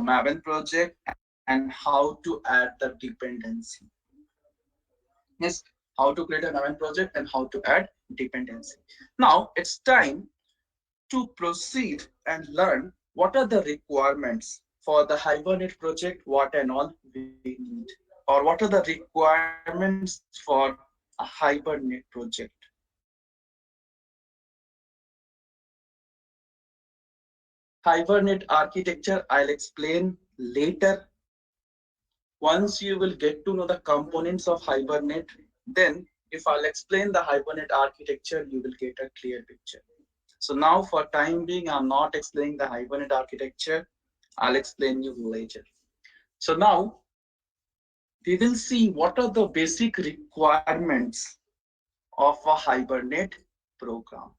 Maven project and how to add the dependency. Yes, how to create a Maven project and how to add dependency. Now it's time to proceed and learn what are the requirements for the Hibernate project, what and all we need, or what are the requirements for a Hibernate project. Hibernate architecture, I'll explain later. Once you will get to know the components of Hibernate, then if I'll explain the Hibernate architecture, you will get a clear picture. So now for time being, I'm not explaining the Hibernate architecture. I'll explain you later. So now we will see what are the basic requirements of a Hibernate program.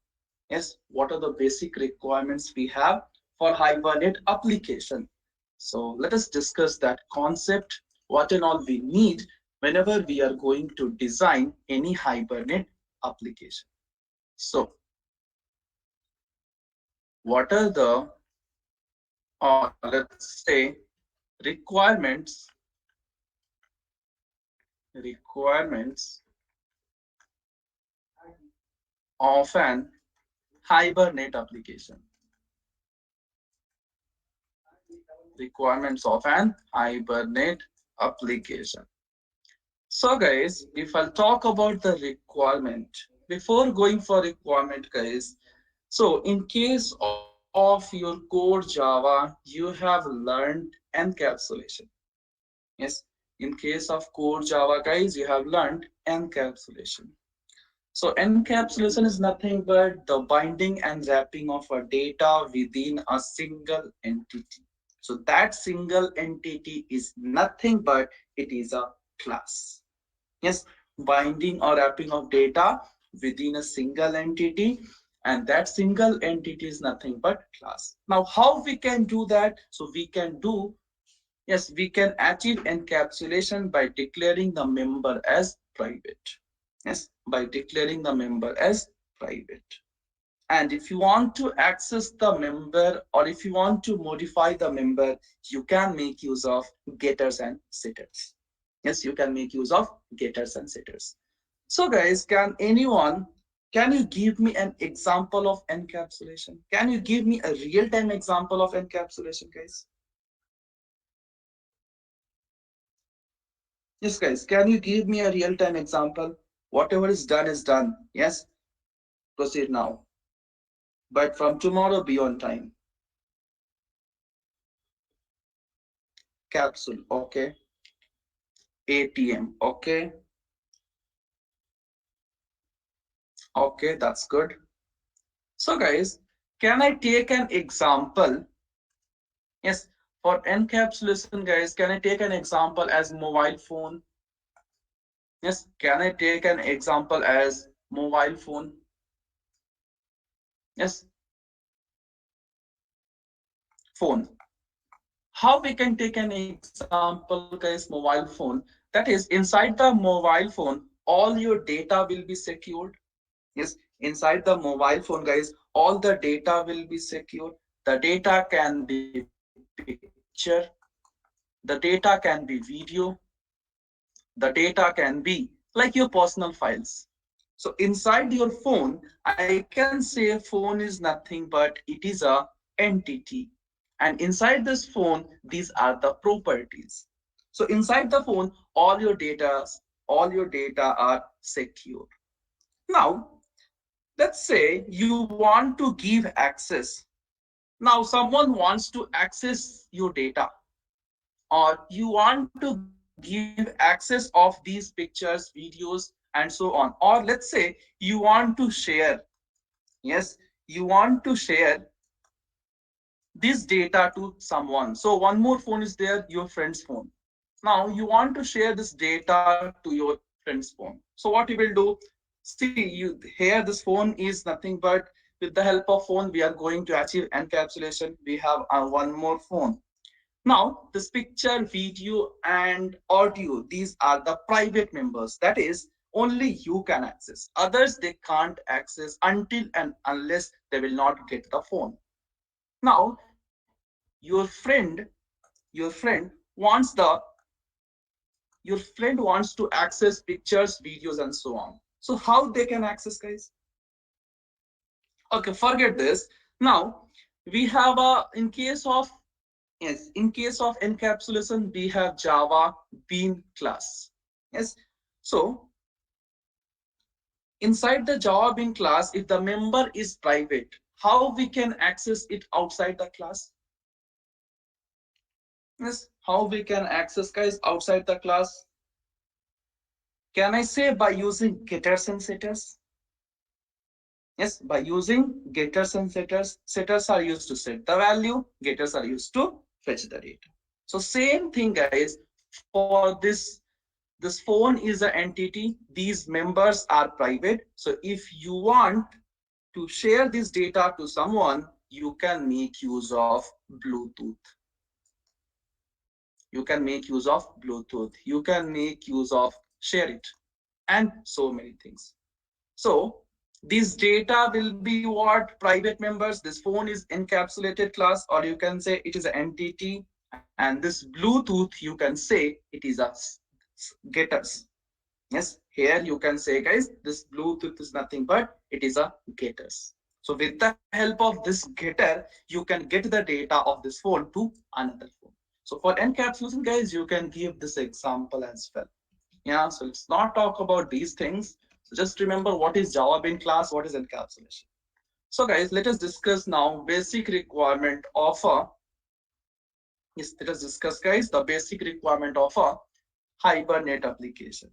Yes, what are the basic requirements we have for Hibernate application? So let us discuss that concept, what and all we need whenever we are going to design any Hibernate application. So what are the, or let's say, requirements requirements of an Hibernate application. Requirements of an Hibernate application. So guys, if I'll talk about the requirement, before going for requirement guys, so in case of your core Java, you have learned encapsulation. Yes, in case of core Java guys, you have learned encapsulation. So encapsulation is nothing but the binding and wrapping of a data within a single entity. So that single entity is nothing but it is a class. Yes, binding or wrapping of data within a single entity, and that single entity is nothing but class. Now how we can do that? So we can do, yes, we can achieve encapsulation by declaring the member as private. Yes, by declaring the member as private. And if you want to access the member or if you want to modify the member, you can make use of getters and setters. Yes, you can make use of getters and setters. So guys, can you give me an example of encapsulation? Can you give me a real-time example of encapsulation, guys? Yes, guys, can you give me a real-time example? Whatever is done is done. Yes, proceed now. But from tomorrow, be on time. Capsule, okay. ATM, okay. Okay, that's good. So guys, can I take an example? Yes, for encapsulation, guys, can I take an example as mobile phone? Yes, can I take an example as mobile phone? Yes, phone. How we can take an example, guys, mobile phone? That is, inside the mobile phone, all your data will be secured. Yes, inside the mobile phone, guys, all the data will be secured. The data can be picture, the data can be video, the data can be like your personal files. So inside your phone, I can say phone is nothing but it is a entity. And inside this phone, these are the properties. So inside the phone, all your data are secure. Now, let's say you want to give access. Now, someone wants to access your data, or you want to give access of these pictures, videos, and so on. Or let's say you want to share, yes, you want to share this data to someone. So one more phone is there, your friend's phone. Now you want to share this data to your friend's phone. So what you will do, see, you here this phone is nothing but with the help of phone we are going to achieve encapsulation. We have one more phone. Now, this picture, video, and audio, these are the private members. That is, only you can access. Others, they can't access until and unless they will not get the phone. Now, your friend, your friend wants the your friend wants to access pictures, videos, and so on. So how they can access, guys? Okay, forget this. Now we have a in case of yes, in case of encapsulation, we have Java bean class. Yes. So inside the Java bean class, if the member is private, how we can access it outside the class? Yes, how we can access, guys, outside the class? Can I say by using getters and setters? Yes, by using getters and setters. Setters are used to set the value, getters are used to fetch the data. So same thing, guys, for this phone is an entity, these members are private. So if you want to share this data to someone, you can make use of Bluetooth. You can make use of Bluetooth. You can make use of share it and so many things. So this data will be what private members, this phone is encapsulated class, or you can say it is an entity, and this Bluetooth you can say it is a getters. Yes, here you can say, guys, this Bluetooth is nothing but it is a getters. So with the help of this getter, you can get the data of this phone to another phone. So for encapsulation, guys, you can give this example as well. Yeah, so let's not talk about these things. So just remember what is Java bean class, what is encapsulation. So guys, let us discuss now basic requirement of a yes, let us discuss, guys, the basic requirement of a hibernate application.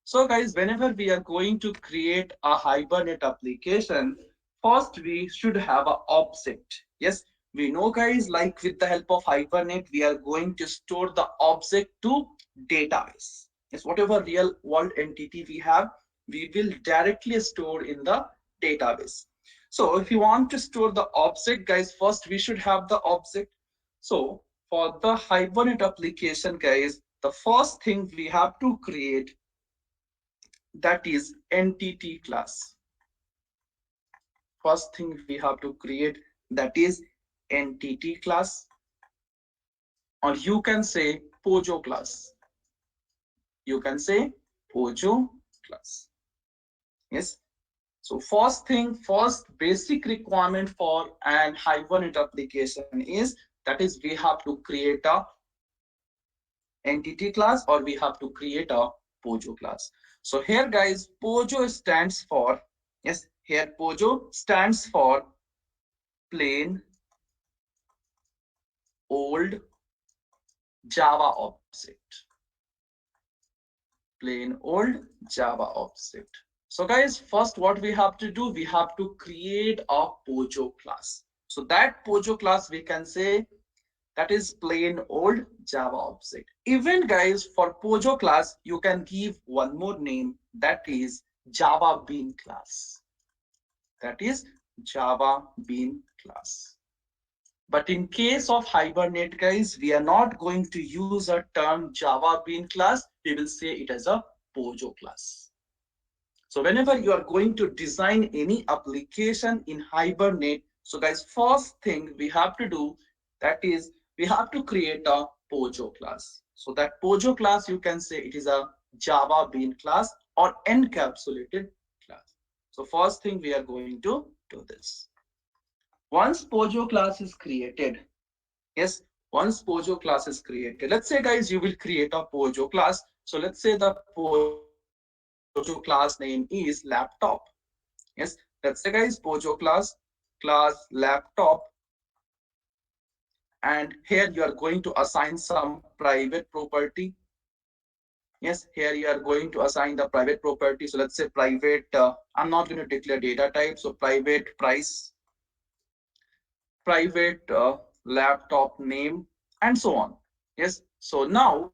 So guys, whenever we are going to create a hibernate application, first we should have an object. Yes, we know, guys, like with the help of hibernate, we are going to store the object to database. Yes, whatever real world entity we have, we will directly store in the database. So if you want to store the object, guys, first we should have the object. So for the hibernate application, guys, the first thing we have to create, that is entity class. First thing we have to create, that is entity class, or you can say Pojo class. You can say Pojo class. Yes. So first thing, first basic requirement for an hibernate application is, that is we have to create a entity class, or we have to create a Pojo class. So here, guys, Pojo stands for, yes, here Pojo stands for plain old Java object. Plain old Java object. So guys, first what we have to do, we have to create a Pojo class. So that Pojo class we can say that is plain old Java object. Even, guys, for Pojo class, you can give one more name, that is Java bean class. That is Java bean class. But in case of hibernate, guys, we are not going to use a term Java bean class. We will say it as a Pojo class. So whenever you are going to design any application in hibernate, so guys, first thing we have to do, that is we have to create a Pojo class. So that Pojo class, you can say it is a Java bean class or encapsulated class. So first thing we are going to do this. Once Pojo class is created, yes, once Pojo class is created, let's say, guys, you will create a Pojo class. So let's say the Pojo class name is laptop. Yes, let's say, guys, Pojo class laptop, and here you are going to assign some private property. Yes, here you are going to assign the private property. So let's say private, I'm not going to declare data type. So private price, private laptop name, and so on. Yes, so now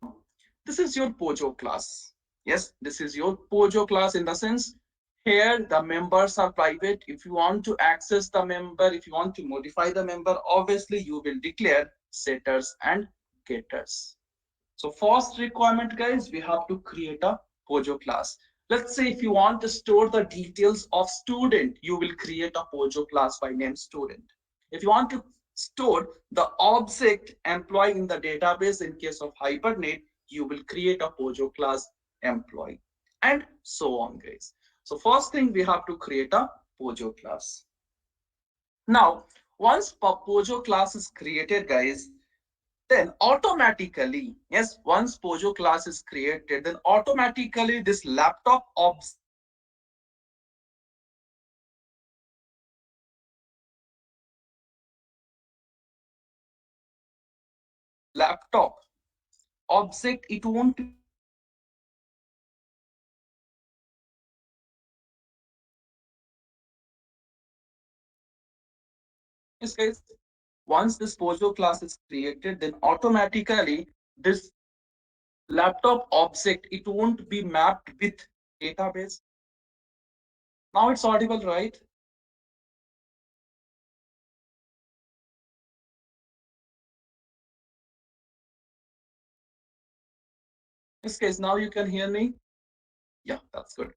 this is your Pojo class. Yes, this is your Pojo class in the sense here the members are private. If you want to access the member, if you want to modify the member, obviously you will declare setters and getters. So first requirement, guys, we have to create a Pojo class. Let's say if you want to store the details of student, you will create a Pojo class by name student. If you want to stored the object employee in the database. In case of hibernate, you will create a Pojo class employee, and so on, guys. So first thing, we have to create a Pojo class. Now, once Pojo class is created, guys, then automatically, yes, once Pojo class is created, then automatically this laptop object laptop object, it won't be mapped with database. Yes, guys. Once this Pojo class is created, then automatically this laptop object, it won't be mapped with database. Now it's audible, right? Yes, guys. Now you can hear me. Yeah, that's good.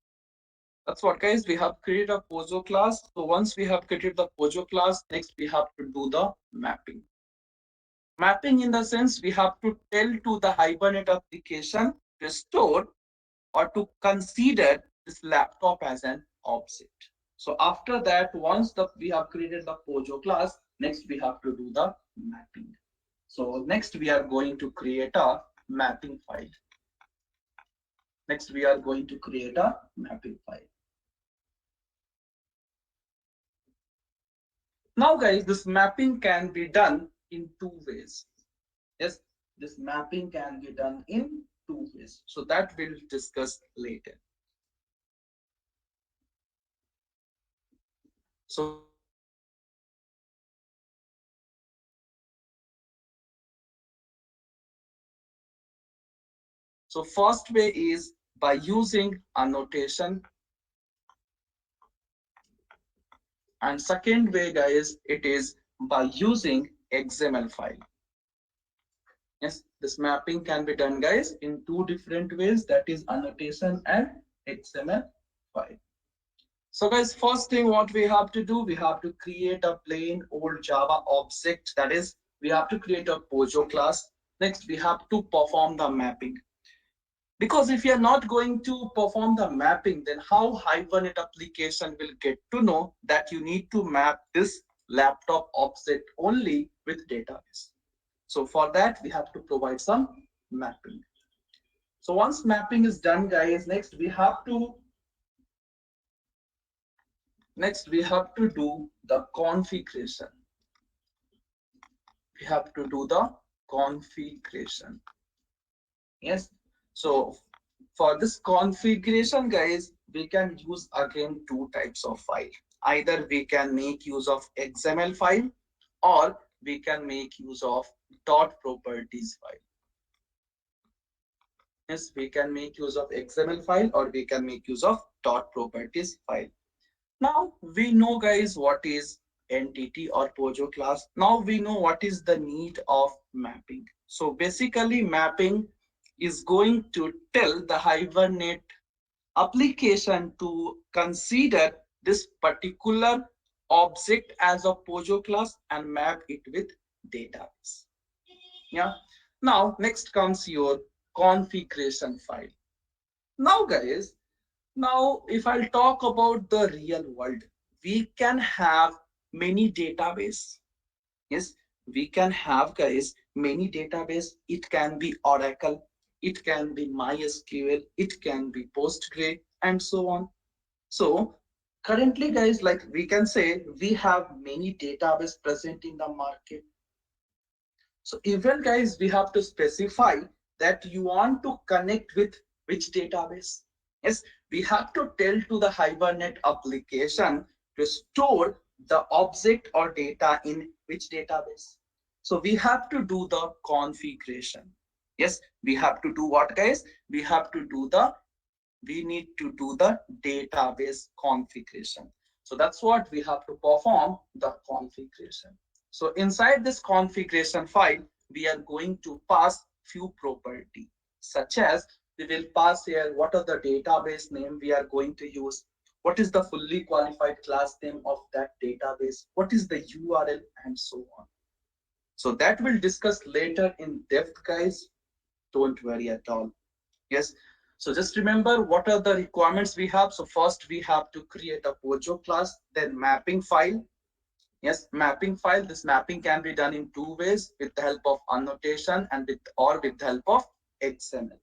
That's what, guys, we have created a Pojo class. So once we have created the Pojo class, next we have to do the mapping. Mapping in the sense, we have to tell to the Hibernate application to store or to consider this laptop as an object. So after that, once we have created the Pojo class, next we have to do the mapping. So next we are going to create a mapping file. Next we are going to create a mapping file. Now, guys, this mapping can be done in two ways. Yes, this mapping can be done in two ways. So that we'll discuss later. So first way is by using annotation. So first way is by using annotation, and second way, guys, it is by using XML file. Yes, this mapping can be done, guys, in two different ways, that is annotation and XML file. So guys, first thing what we have to do, we have to create a plain old Java object. That is, we have to create a Pojo class. Next, we have to perform the mapping. Because if you're not going to perform the mapping, then how Hibernate application will get to know that you need to map this laptop object only with database? So for that, we have to provide some mapping. So once mapping is done, guys, next we have to do the configuration. We have to do the configuration. Yes. So for this configuration, guys, we can use again two types of file. Either we can make use of XML file, or we can make use of dot properties file. Yes, we can make use of XML file, or we can make use of dot properties file. Now we know, guys, what is entity or Pojo class. Now we know what is the need of mapping. So basically, mapping is going to tell the Hibernate application to consider this particular object as a Pojo class and map it with database. Yeah. Now next comes your configuration file. Now, guys, now, if I'll talk about the real world, we can have many database. Yes, we can have, guys, many database. It can be Oracle, it can be MySQL, it can be Postgre, and so on. So currently, guys, like we can say, we have many database present in the market. So even, guys, we have to specify that you want to connect with which database. Yes, we have to tell to the Hibernate application to store the object or data in which database. So we have to do the configuration. Yes, we have to do what, guys? We need to do the database configuration. So that's what we have to perform the configuration. So inside this configuration file, we are going to pass few property, such as we will pass here what are the database name we are going to use, what is the fully qualified class name of that database, what is the URL, and so on. So that we'll discuss later in depth, guys. Don't worry at all. Yes. So just remember what are the requirements we have. So first we have to create a Pojo class, then mapping file. Yes, mapping file. This mapping can be done in two ways, with the help of annotation and with the help of XML.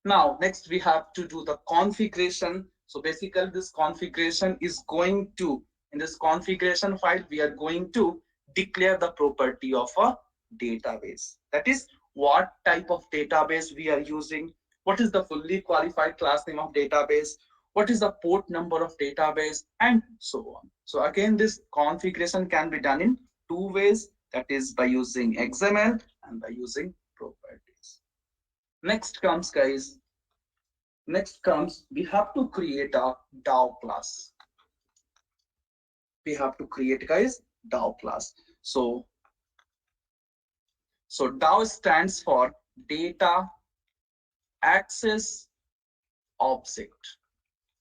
Now, next we have to do the configuration. So basically this configuration is going to, in this configuration file, we are going to declare the property of a database. That is what type of database we are using, what is the fully qualified class name of database, what is the port number of database, and so on. So again, this configuration can be done in two ways, that is by using XML and by using properties. Next comes, guys, we have to create a DAO class. We have to create, guys, DAO class. So DAO stands for data access object.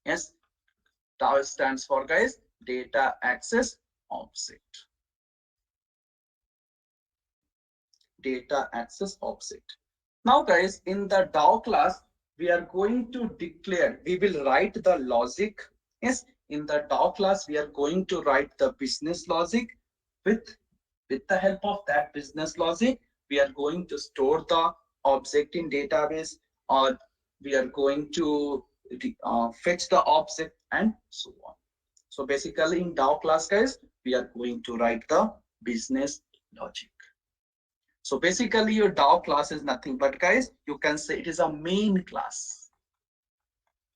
Yes, DAO stands for, guys, data access object. Data access object. Now, guys, in the DAO class, we are going to declare, we will write the logic. Yes, in the DAO class, we are going to write the business logic. With, with the help of that business logic, we are going to store the object in database, or we are going to fetch the object and so on. So basically in DAO class, guys, we are going to write the business logic. So basically your DAO class is nothing but, guys, you can say it is a main class.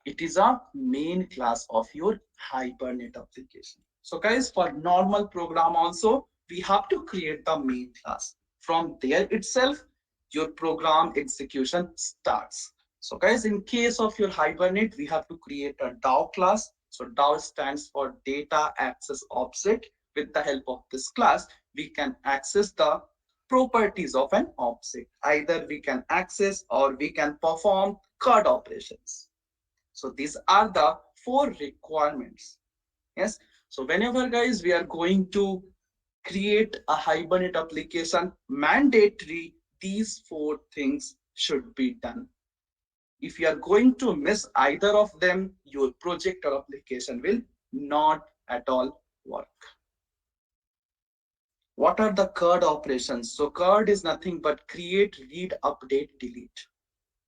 It is a main class of your Hibernate application. So guys, for normal program also, we have to create the main class. From there itself, your program execution starts. So guys, in case of your Hibernate, we have to create a DAO class. So DAO stands for data access object. With the help of this class, we can access the properties of an object. Either we can access or we can perform CAD operations. So these are the four requirements. Yes. So whenever, guys, we are going to create a Hibernate application, mandatory these four things should be done. If you are going to miss either of them, your project or application will not at all work. What are the CAD operations? So CAD is nothing but create, read, update, delete.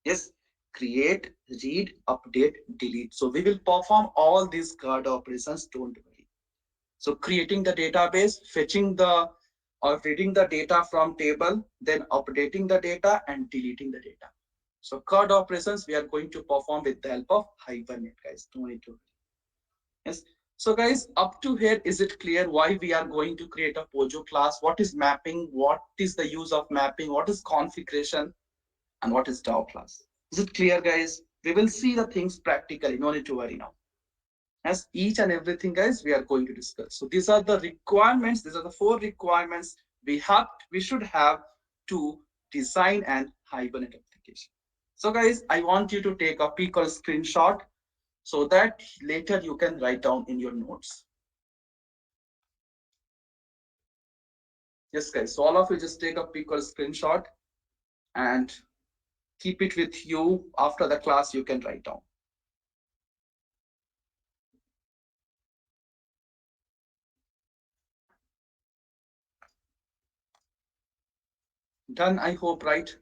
Yes, create, read, update, delete. So we will perform all these CAD operations, don't worry. So creating the database, fetching the or reading the data from table, then updating the data and deleting the data. So CAD operations we are going to perform with the help of Hibernate, guys. Don't need to. Yes. So guys, up to here, is it clear why we are going to create a Pojo class? What is mapping? What is the use of mapping? What is configuration? And what is DAO class? Is it clear, guys? We will see the things practically. No need to worry now. As each and everything, guys, we are going to discuss. So these are the requirements. These are the four requirements we should have to design an Hibernate application. So guys, I want you to take a peek or a screenshot so that later you can write down in your notes. Yes, guys. So all of you just take a peek or a screenshot and keep it with you. After the class, you can write down. Done, I hope, right?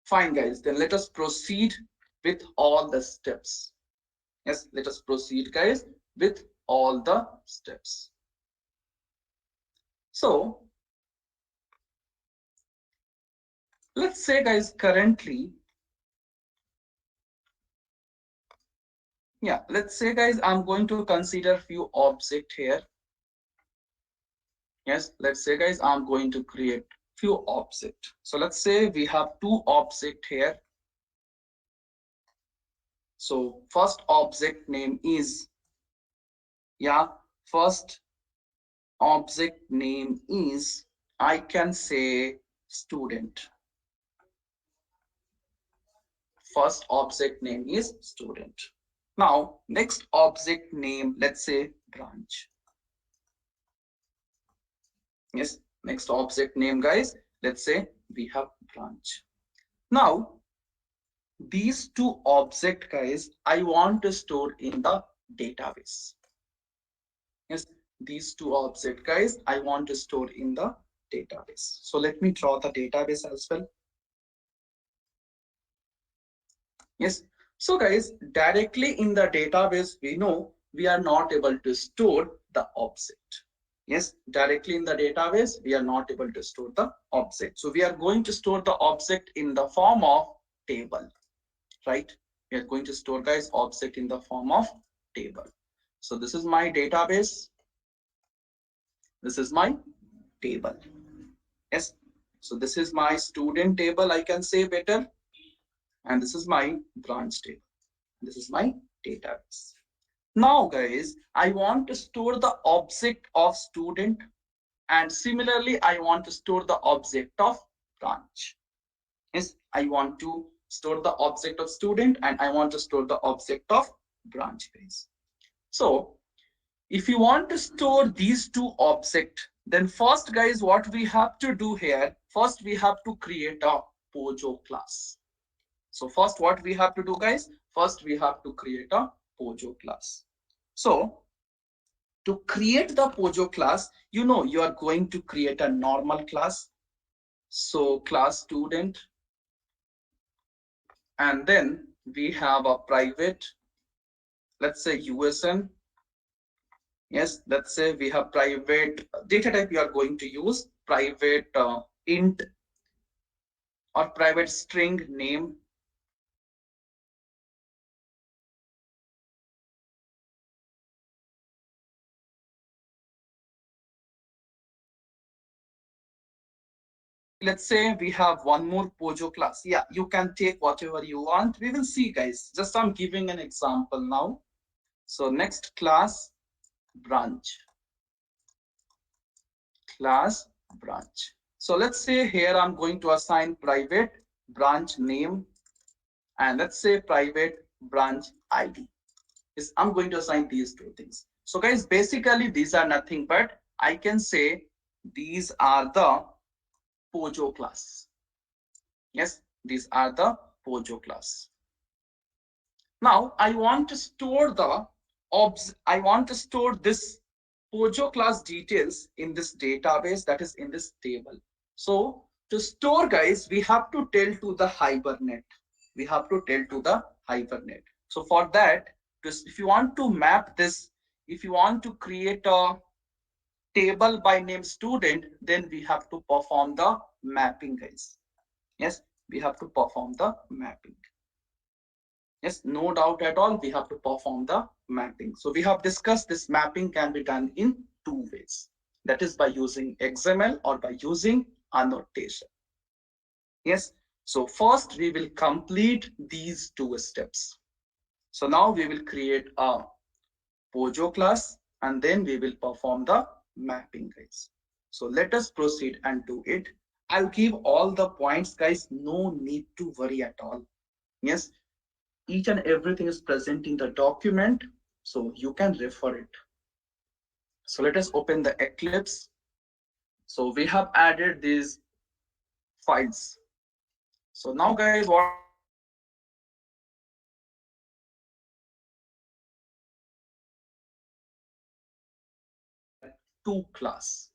Fine, guys. Then let us proceed with all the steps. Yes, let us proceed, guys, with all the steps. So let's say, guys, currently, yeah, let's say, guys, I'm going to consider few object here. Yes, let's say, guys, I'm going to create few object. So let's say we have two object here. So first object name is, yeah, first object name is, I can say, student. First object name is student. Now, next object name, let's say branch. Yes, next object name, guys, let's say we have branch. Now, these two object, guys, I want to store in the database. Yes, these two object, guys, I want to store in the database. So let me draw the database as well. Yes. So guys, directly in the database, we know we are not able to store the object. Yes, directly in the database, we are not able to store the object. So we are going to store the object in the form of table, right? We are going to store, guys, object in the form of table. So this is my database. This is my table. Yes. So this is my student table, I can say better. And this is my branch table. This is my database. Now, guys, I want to store the object of student, and similarly, I want to store the object of branch. Yes, I want to store the object of student and I want to store the object of branch, guys. So, if you want to store these two objects, then first, guys, what we have to do here, first we have to create a Pojo class. So first what we have to do, guys, first we have to create a Pojo class. So to create the Pojo class, you know, you are going to create a normal class. So class student, and then we have a private, let's say USN. Yes, let's say we have private data type you are going to use, private int or private string name. Let's say we have one more Pojo class. Yeah, you can take whatever you want. We will see, guys. Just I'm giving an example now. So next class, branch. Class branch. So let's say here I'm going to assign private branch name, and let's say private branch ID. Is I'm going to assign these two things. So guys, basically these are nothing but I can say these are the Pojo class. Yes, these are the Pojo class. Now I want to store the I want to store this Pojo class details in this database, that is in this table. So to store, guys, we have to tell to the hibernate. We have to tell to the hibernate. So for that, if you want to map this, if you want to create a table by name student, then we have to perform the mapping, guys. Yes, we have to perform the mapping. Yes, no doubt at all, we have to perform the mapping. So we have discussed this mapping can be done in two ways. That is by using XML or by using annotation. Yes, so first we will complete these two steps. So now we will create a Pojo class and then we will perform the mapping, guys. So let us proceed and do it. I'll give all the points, guys. No need to worry at all. Yes, each and everything is present in the document, so you can refer it. So let us open the Eclipse. So we have added these files. So now, guys, what we have to do, we have to create two class.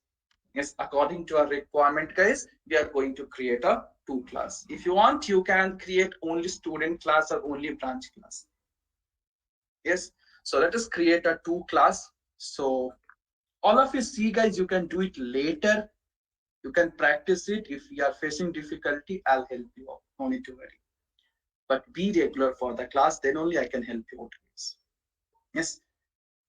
Yes, according to our requirement, guys, we are going to create a two class. If you want, you can create only student class or only branch class. Yes, so let us create a two class. So all of you see, guys, you can do it later. You can practice it. If you are facing difficulty, I'll help you out. No need to worry. But be regular for the class, then only I can help you out, guys. Yes,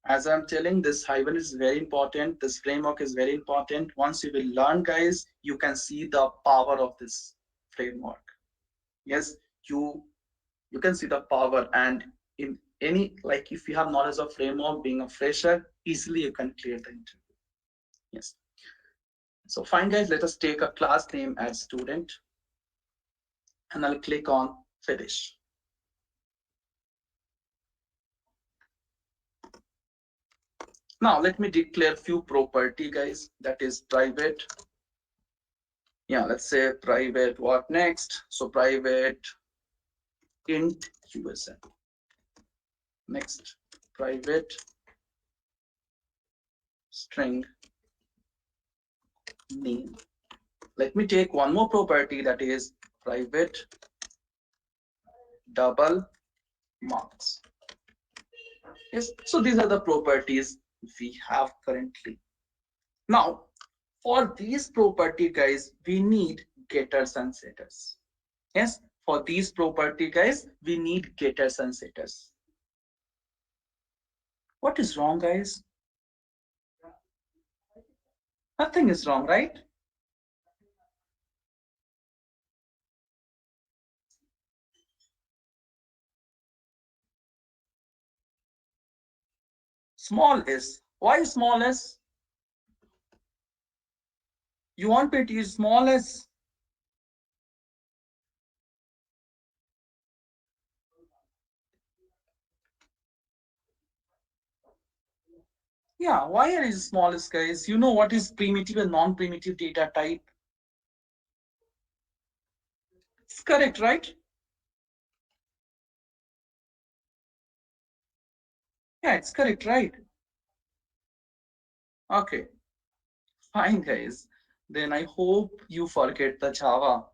as I'm telling, this hibernate is very important. This framework is very important. Once you will learn, guys, you can see the power of this framework. Yes, you can see the power, and in any, like, if you have knowledge of framework, being a fresher, easily you can clear the interview. Yes. So fine, guys, let us take a class name as student, and I'll click on finish. Now let me declare few property, guys. That is private. Yeah, let's say private what next? So private int USN. Next, private string name. Let me take one more property, that is private double marks. Yes, so these are the properties we have currently. Now, for these property, guys, we need getters and setters. Yes, for these property, guys, we need getters and setters. What is wrong, guys? Nothing is wrong, right? Small s. Why small s? You want me to use small s? Yeah, why are is small s, guys? You know what is primitive and non-primitive data type? It's correct, right? Yeah, it's correct, right? Okay, fine, guys. Then I hope you forget the Java.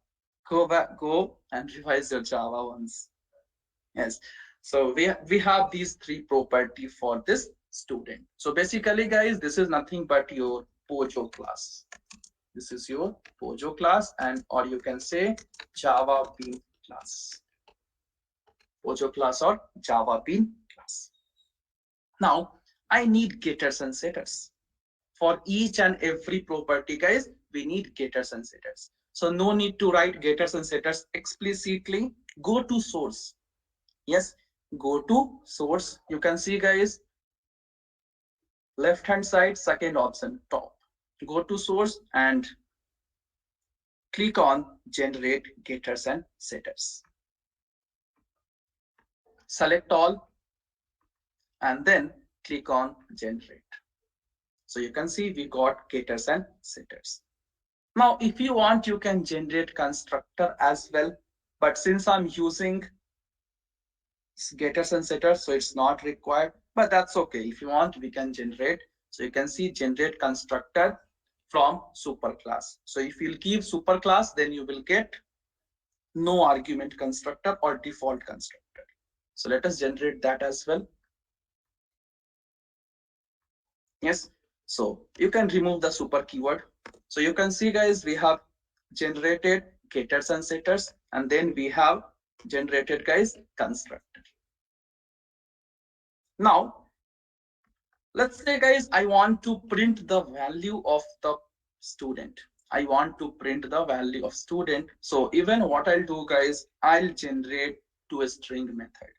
Go back, go and revise your Java once. Yes. So we have these three property for this student. So basically, guys, this is nothing but your Pojo class. This is your Pojo class, and or you can say Java Bean class. Pojo class or Java Bean class. Now I need getters and setters. For each and every property, guys, we need getters and setters. So no need to write getters and setters explicitly. Go to source. Yes, go to source. You can see, guys, left hand side, second option, top. Go to source and click on generate getters and setters. Select all and then click on generate. So you can see we got getters and setters. Now, if you want, you can generate constructor as well. But since I'm using getters and setters, so it's not required, but that's okay. If you want, we can generate. So you can see generate constructor from superclass. So if you'll give superclass, then you will get no argument constructor or default constructor. So let us generate that as well. Yes, so you can remove the super keyword. So you can see, guys, we have generated getters and setters, and then we have generated, guys, constructor. Now let's say, guys, I want to print the value of the student. I want to print the value of student. So even what I'll do, guys, I'll generate to a string method.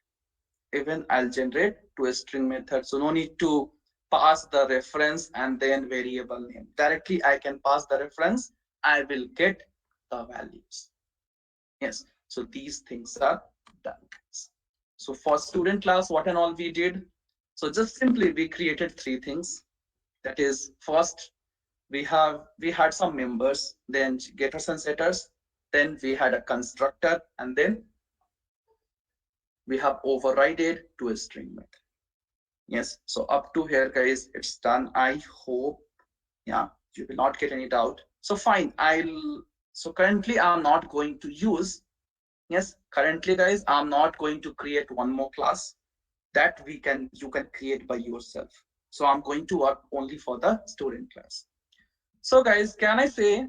Even I'll generate to a string method. So no need to pass the reference and then variable name. Directly I can pass the reference. I will get the values. Yes. So these things are done. So for student class, what and all we did. So just simply we created three things. That is, first we had some members, then getters and setters, then we had a constructor, and then we have overridden to a string method. Yes, so up to here, guys, it's done. I hope, yeah, you will not get any doubt. So fine, so currently I'm not going to use, yes, currently, guys, I'm not going to create one more class that you can create by yourself. So I'm going to work only for the student class. So guys, can I say,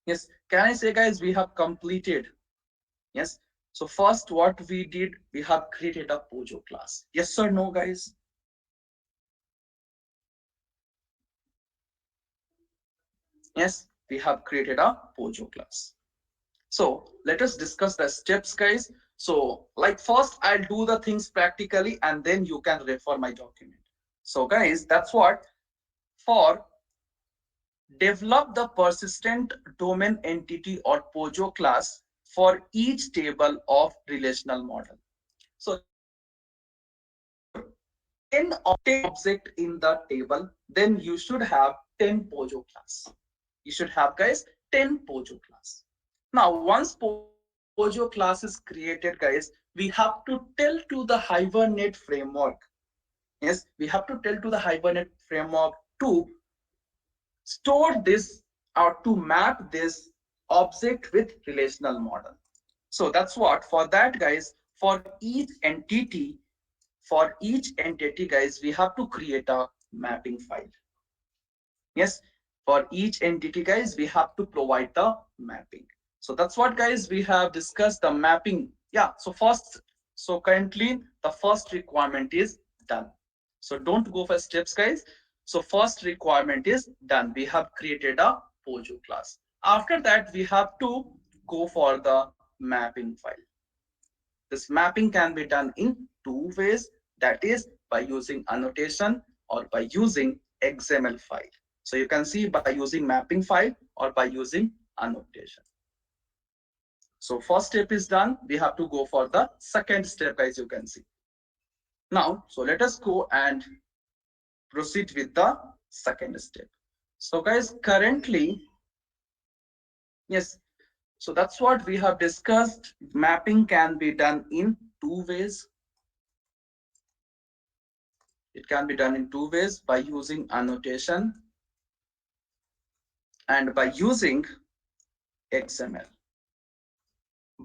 yes, can I say, guys, we have completed, yes. So first what we did, we have created a Pojo class. Yes or no, guys? Yes, we have created a Pojo class. So let us discuss the steps, guys. So like first I'll do the things practically and then you can refer my document. So guys, that's what for develop the persistent domain entity or Pojo class for each table of relational model. So if your 10 object in the table, then you should have 10 Pojo class. You should have, guys, 10 Pojo class. Now, once Pojo class is created, guys, we have to tell to the hibernate framework. Yes, we have to tell to the hibernate framework to store this or to map this object with relational model. So that's what for that, guys, for each entity, guys, we have to create a mapping file. Yes, for each entity, guys, we have to provide the mapping. So that's what, guys, we have discussed the mapping. Yeah, so currently the first requirement is done. So don't go for steps, guys. So first requirement is done. We have created a Pojo class. After that, we have to go for the mapping file. This mapping can be done in two ways, that is by using annotation or by using XML file. So you can see by using mapping file or by using annotation. So first step is done. We have to go for the second step, guys, you can see. Now, so let us go and proceed with the second step. So guys, currently, yes, so that's what we have discussed. Mapping can be done in two ways. It can be done in two ways, by using annotation and by using XML.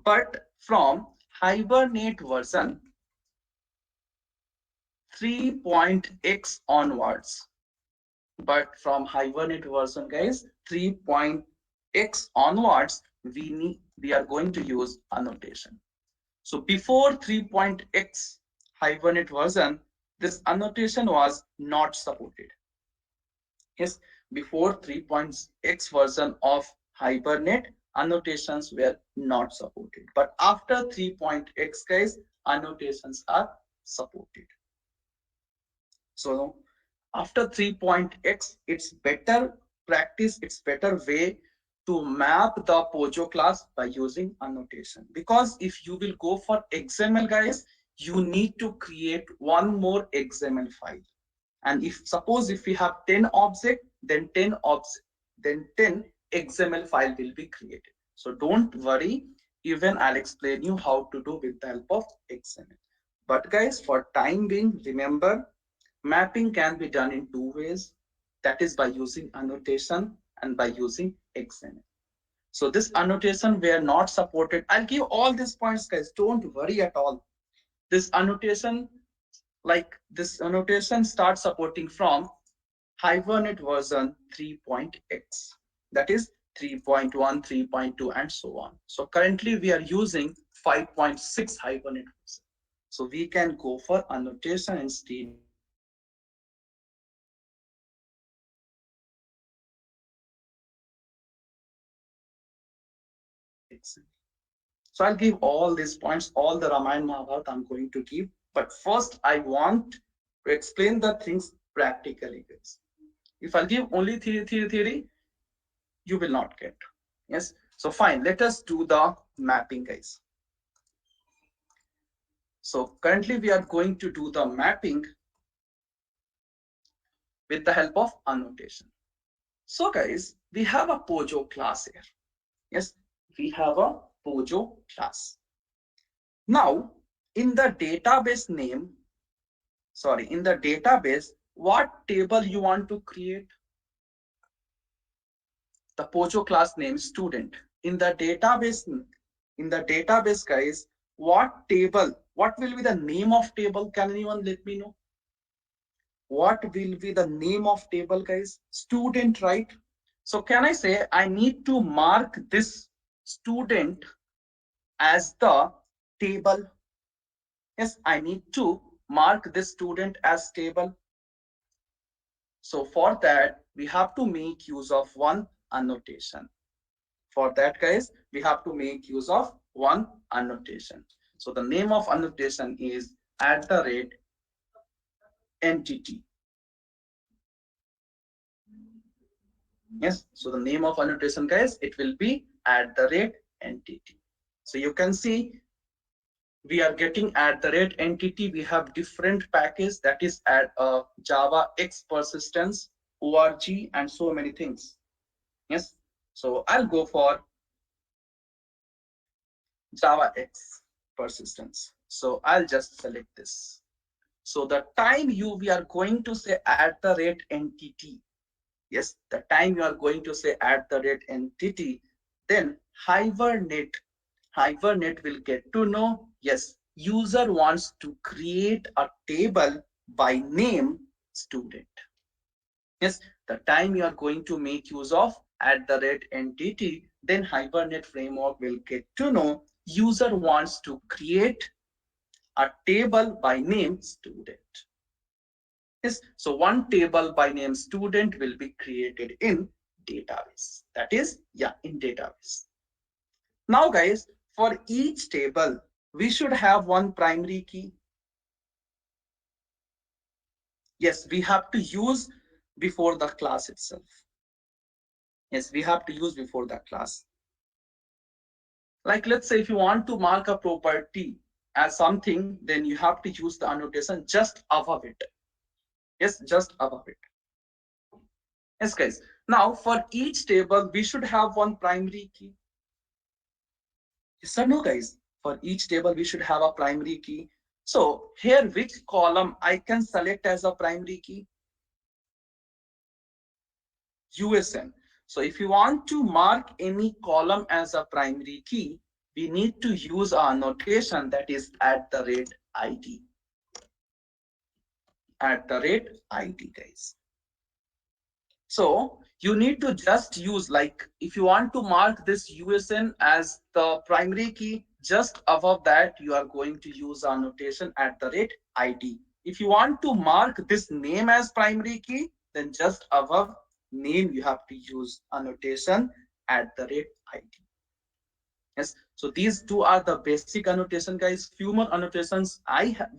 But from Hibernate version 3.x onwards, but from Hibernate version, guys, 3.x onwards, we are going to use annotation. So before 3.x Hibernate version, this annotation was not supported. Yes, before 3.x version of Hibernate, annotations were not supported. But after 3.x, guys, annotations are supported. So after 3.x, it's better practice, it's better way to map the Pojo class by using annotation. Because if you will go for XML, guys, you need to create one more XML file. And if suppose if we have 10 object, then 10 XML file will be created. So don't worry, even I'll explain you how to do with the help of XML. But guys, for time being, remember, mapping can be done in two ways. That is by using annotation and by using XML. So this annotation were not supported. I'll give all these points, guys. Don't worry at all. This annotation, like this annotation starts supporting from Hibernate version 3.x. That is 3.1, 3.2, and so on. So currently we are using 5.6 Hibernate version. So we can go for annotation instead of XML. So I'll give all these points, all the Ramayana Mahabharata I'm going to give. But first, I want to explain the things practically, guys. If I'll give only theory, you will not get. Yes. So fine, let us do the mapping, guys. So currently we are going to do the mapping with the help of annotation. So guys, we have a Pojo class here. Yes, we have a Pojo class. Now, in the database name, in the database, what table you want to create? The Pojo class name student. In the database, guys, what table? What will be the name of table? Can anyone let me know? What will be the name of table, guys? Student, right? So can I say I need to mark this student as the table? Yes, I need to mark this student as table. So for that, we have to make use of one annotation. For that, guys, we have to make use of one annotation. So the name of annotation is @entity. Yes, so the name of annotation, guys, it will be @entity. So you can see we are getting at the rate entity. We have different package that is at Java X persistence, org, and so many things. Yes. So I'll go for Java X persistence. So I'll just select this. So the time we are going to say at the rate entity. Yes, the time you are going to say at the rate entity, then hibernate will get to know, yes, user wants to create a table by name student. Yes, the time you are going to make use of at the rate entity, then hibernate framework will get to know user wants to create a table by name student. Yes, so one table by name student will be created in database. That is, yeah, in database. Now guys, for each table, we should have one primary key. Yes, we have to use before the class itself. Yes, we have to use before the class. Like let's say if you want to mark a property as something, then you have to use the annotation just above it. Yes, just above it. Yes, guys. Now for each table, we should have one primary key. Yes or no, guys? For each table, we should have a primary key. So here, which column I can select as a primary key? USN. So if you want to mark any column as a primary key, we need to use a notation that is at the rate ID. At the rate ID, guys. So you need to just use, like if you want to mark this USN as the primary key, just above that you are going to use a notation at the rate ID. If you want to mark this name as primary key, then just above name you have to use a notation at the rate ID. Yes, so these two are the basic annotation, guys. Few more annotations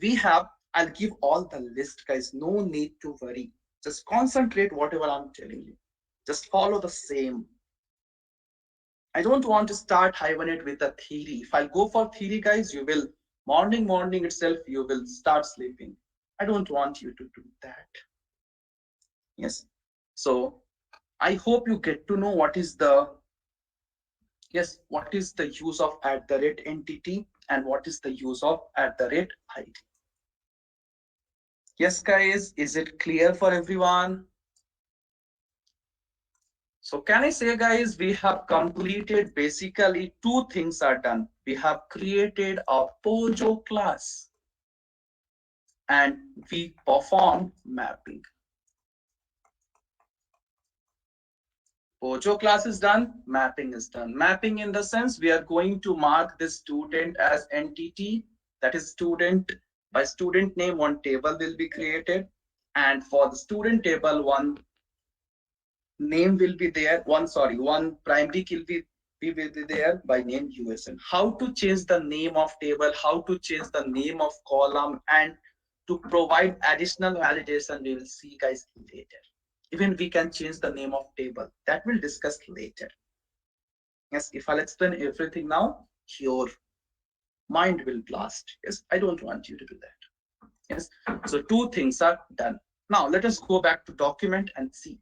we have. I'll give all the list, guys. No need to worry. Just concentrate whatever I'm telling you. Just follow the same. I don't want to start hibernate with the theory. If I go for theory, guys, you will morning itself you will start sleeping. I don't want you to do that. Yes. So I hope you get to know what is the, yes, what is the use of at the rate entity and what is the use of at the rate ID. Yes, guys, is it clear for everyone? So can I say, guys, we have completed basically two things are done. We have created a Pojo class and we performed mapping. Pojo class is done, mapping is done. Mapping in the sense we are going to mark this student as entity, that is student. By student name, one table will be created. And for the student table, one name will be there. One primary key will be there by name USN. How to change the name of table, how to change the name of column, and to provide additional validation, we will see, guys, later. Even we can change the name of table. That we'll discuss later. Yes, if I'll explain everything now, your mind will blast. Yes, I don't want you to do that. Yes, so two things are done. Now let us go back to document and see.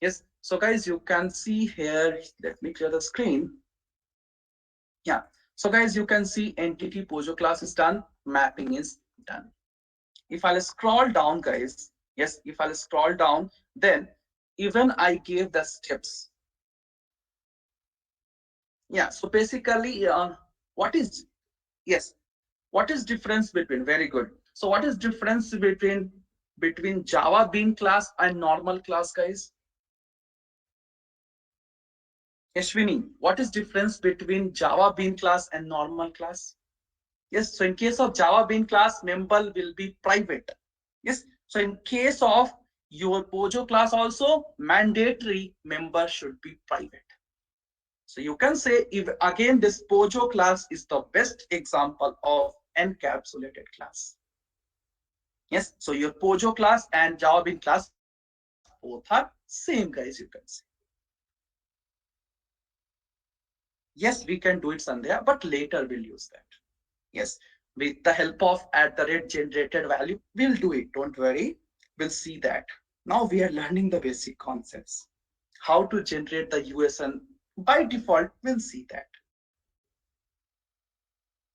Yes, so guys, you can see here, let me clear the screen. Yeah, so guys, you can see entity Pojo class is done, mapping is done. If I'll scroll down, guys, yes, if I'll scroll down, then even I gave the steps. Yeah, so basically, what is, yes, what is difference between, very good. So what is difference between Java Bean class and normal class, guys? Ashwini, what is difference between Java Bean class and normal class? Yes, so in case of Java Bean class, member will be private. Yes, so in case of your Pojo class also, mandatory member should be private. So you can say, if again this Pojo class is the best example of encapsulated class. Yes, so your Pojo class and Java Bean class both are same, guys, you can say. Yes, we can do it Sandhya, but later we'll use that. Yes, with the help of at the rate generated value, we'll do it. Don't worry. We'll see that. Now we are learning the basic concepts. How to generate the USN by default, we'll see that.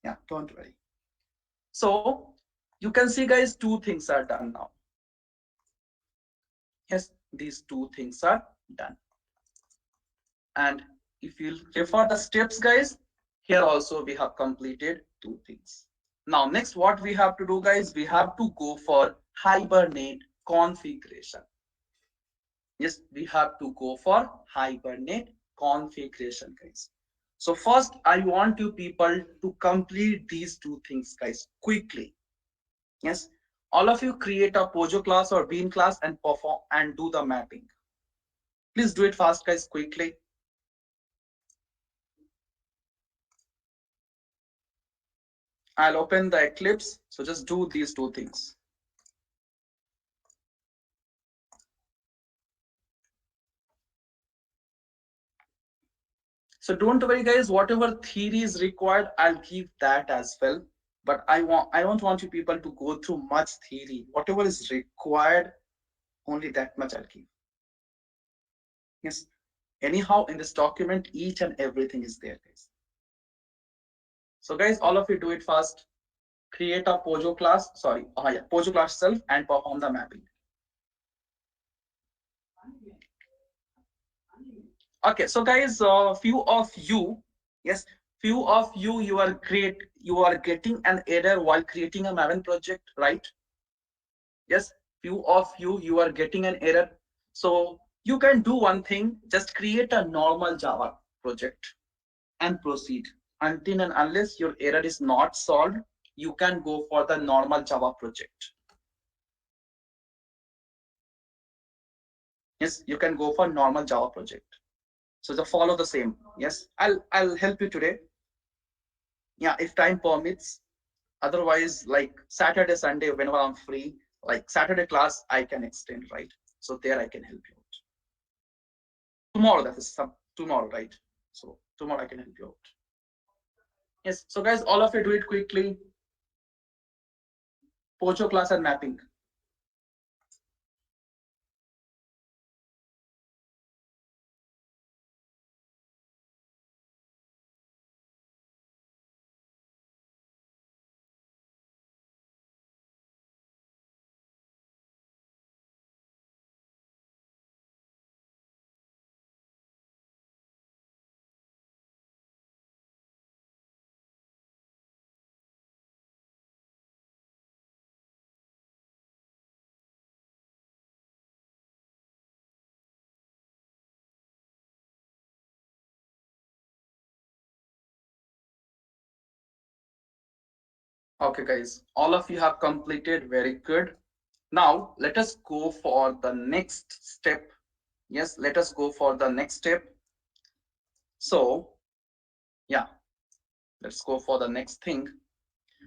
Yeah, don't worry. So you can see, guys, two things are done now. Yes, these two things are done. And if you refer the steps, guys, here also we have completed two things. Now, next, what we have to do, guys, we have to go for hibernate configuration. Yes, we have to go for hibernate configuration, guys. So first, I want you people to complete these two things, guys, quickly. Yes, all of you create a Pojo class or Bean class and perform and do the mapping. Please do it fast, guys, quickly. I'll open the Eclipse. So just do these two things. So don't worry, guys, whatever theory is required, I'll give that as well. But I don't want you people to go through much theory. Whatever is required, only that much I'll give. Yes. Anyhow, in this document, each and everything is there, guys. So guys, all of you do it fast. Create a Pojo class, sorry, yeah, Pojo class itself and perform the mapping. Okay, so guys, few of you, yes, few of you, you are getting an error while creating a Maven project, right? Yes, few of you are getting an error. So you can do one thing, just create a normal Java project and proceed. Until and unless your error is not solved, you can go for the normal Java project. Yes, you can go for normal Java project. So just follow the same. Yes, I'll help you today. Yeah, if time permits. Otherwise, like Saturday, Sunday, whenever I'm free, like Saturday class, I can extend, right? So there I can help you out. Tomorrow, that is tomorrow, right? So tomorrow I can help you out. Yes. So guys, all of you do it quickly. Pocho class and mapping. Okay, guys, all of you have completed. Very good. Now let us go for the next step. Yes, let us go for the next step. So yeah, let's go for the next thing.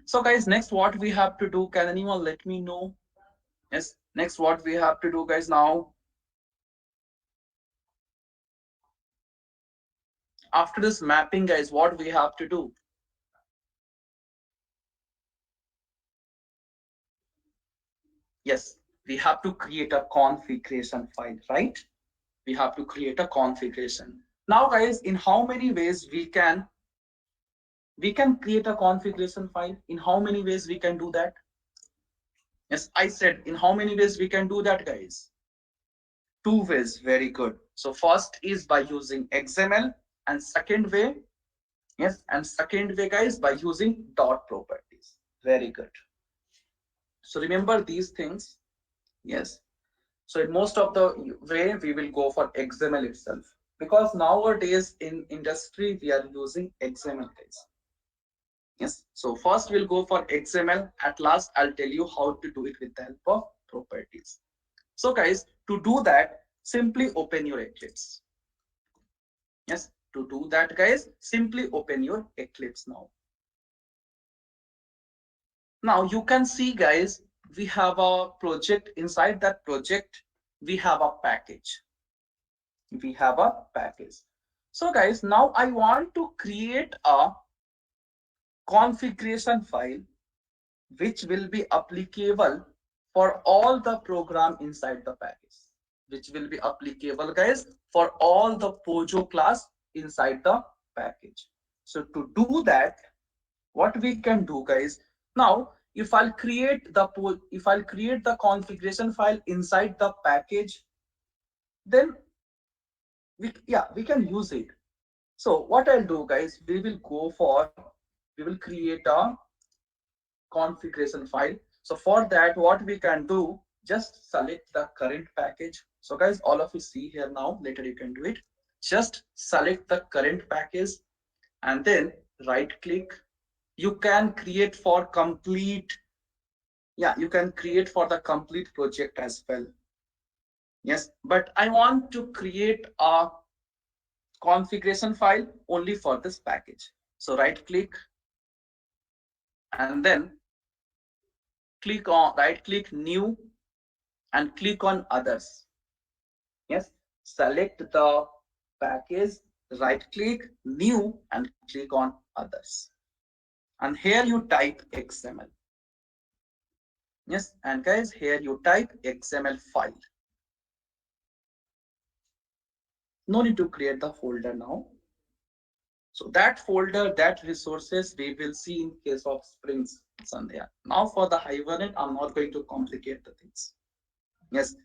So guys, next what we have to do, can anyone let me know? Yes, next what we have to do, guys, now. After this mapping, guys, what we have to do? Yes, we have to create a configuration file, right? We have to create a configuration. Now, guys, in how many ways we can create a configuration file? In how many ways we can do that? Yes, I said in how many ways we can do that, guys? Two ways. Very good. So first is by using XML, and second way, yes, and second way, guys, by using dot properties. Very good. So remember these things. Yes. So in most of the way, we will go for XML itself, because nowadays in industry we are using XML, guys. Yes. So first we'll go for XML. At last, I'll tell you how to do it with the help of properties. So guys, to do that, simply open your Eclipse. Yes. To do that, guys, simply open your Eclipse now. Now you can see, guys, we have a project. Inside that project, we have a package. We have a package. So guys, now I want to create a configuration file which will be applicable for all the program inside the package, which will be applicable guys for all the Pojo class inside the package. So to do that, what we can do guys, now if I'll create the configuration file inside the package, then we can use it. So what I'll do guys, we will create a configuration file. So for that, what we can do, just select the current package. So guys, all of you see here now, later you can do it. Just select the current package and then right click. You can create for complete, yeah, you can create for the complete project as well. Yes, but I want to create a configuration file only for this package. So right click and then right click new and click on others. Yes, select the package, right click new and click on others. And here you type XML. Yes, and guys, here you type XML file. No need to create the folder now. So that folder, that resources we will see in case of Springs Sunday. Now for the Hibernate, I'm not going to complicate the things. Yes,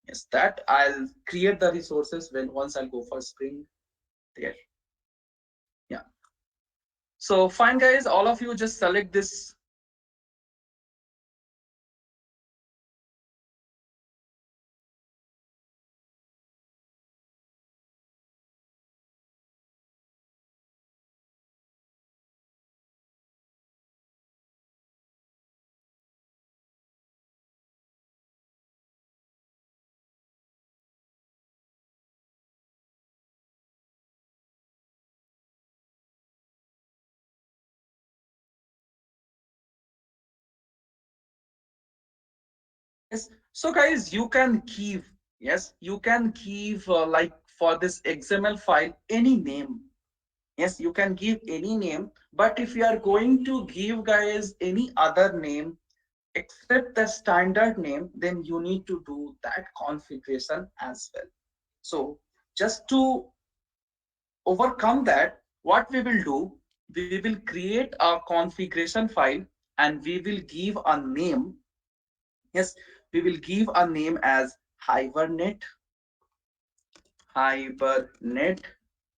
yes, that I'll create the resources when once I'll go for Spring there. Yeah. So fine guys, all of you just select this. Yes. So guys, you can give, yes, you can give like for this XML file any name. Yes, you can give any name, but if you are going to give guys any other name except the standard name, then you need to do that configuration as well. So just to overcome that, what we will do, we will create a configuration file and we will give a name. Yes, we will give a name as hibernate hibernate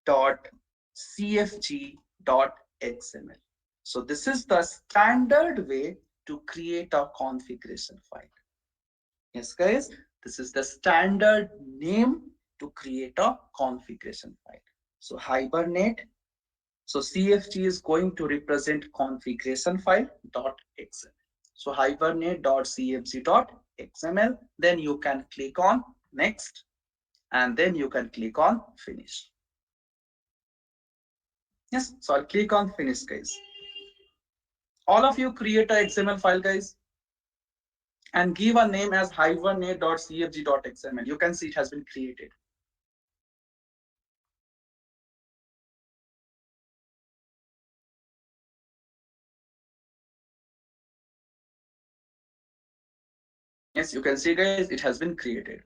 dot cfg dot xml. So this is the standard way to create a configuration file. Yes, guys, this is the standard name to create a configuration file. So hibernate. So CFG is going to represent configuration file dot xml. So hibernate dot cfg dot xml. Then you can click on next, and then you can click on finish. Yes, so I'll click on finish, guys. All of you create a XML file, guys, and give a name as hibernate.cfg.xml. You can see it has been created. Yes, you can see, guys, it has been created.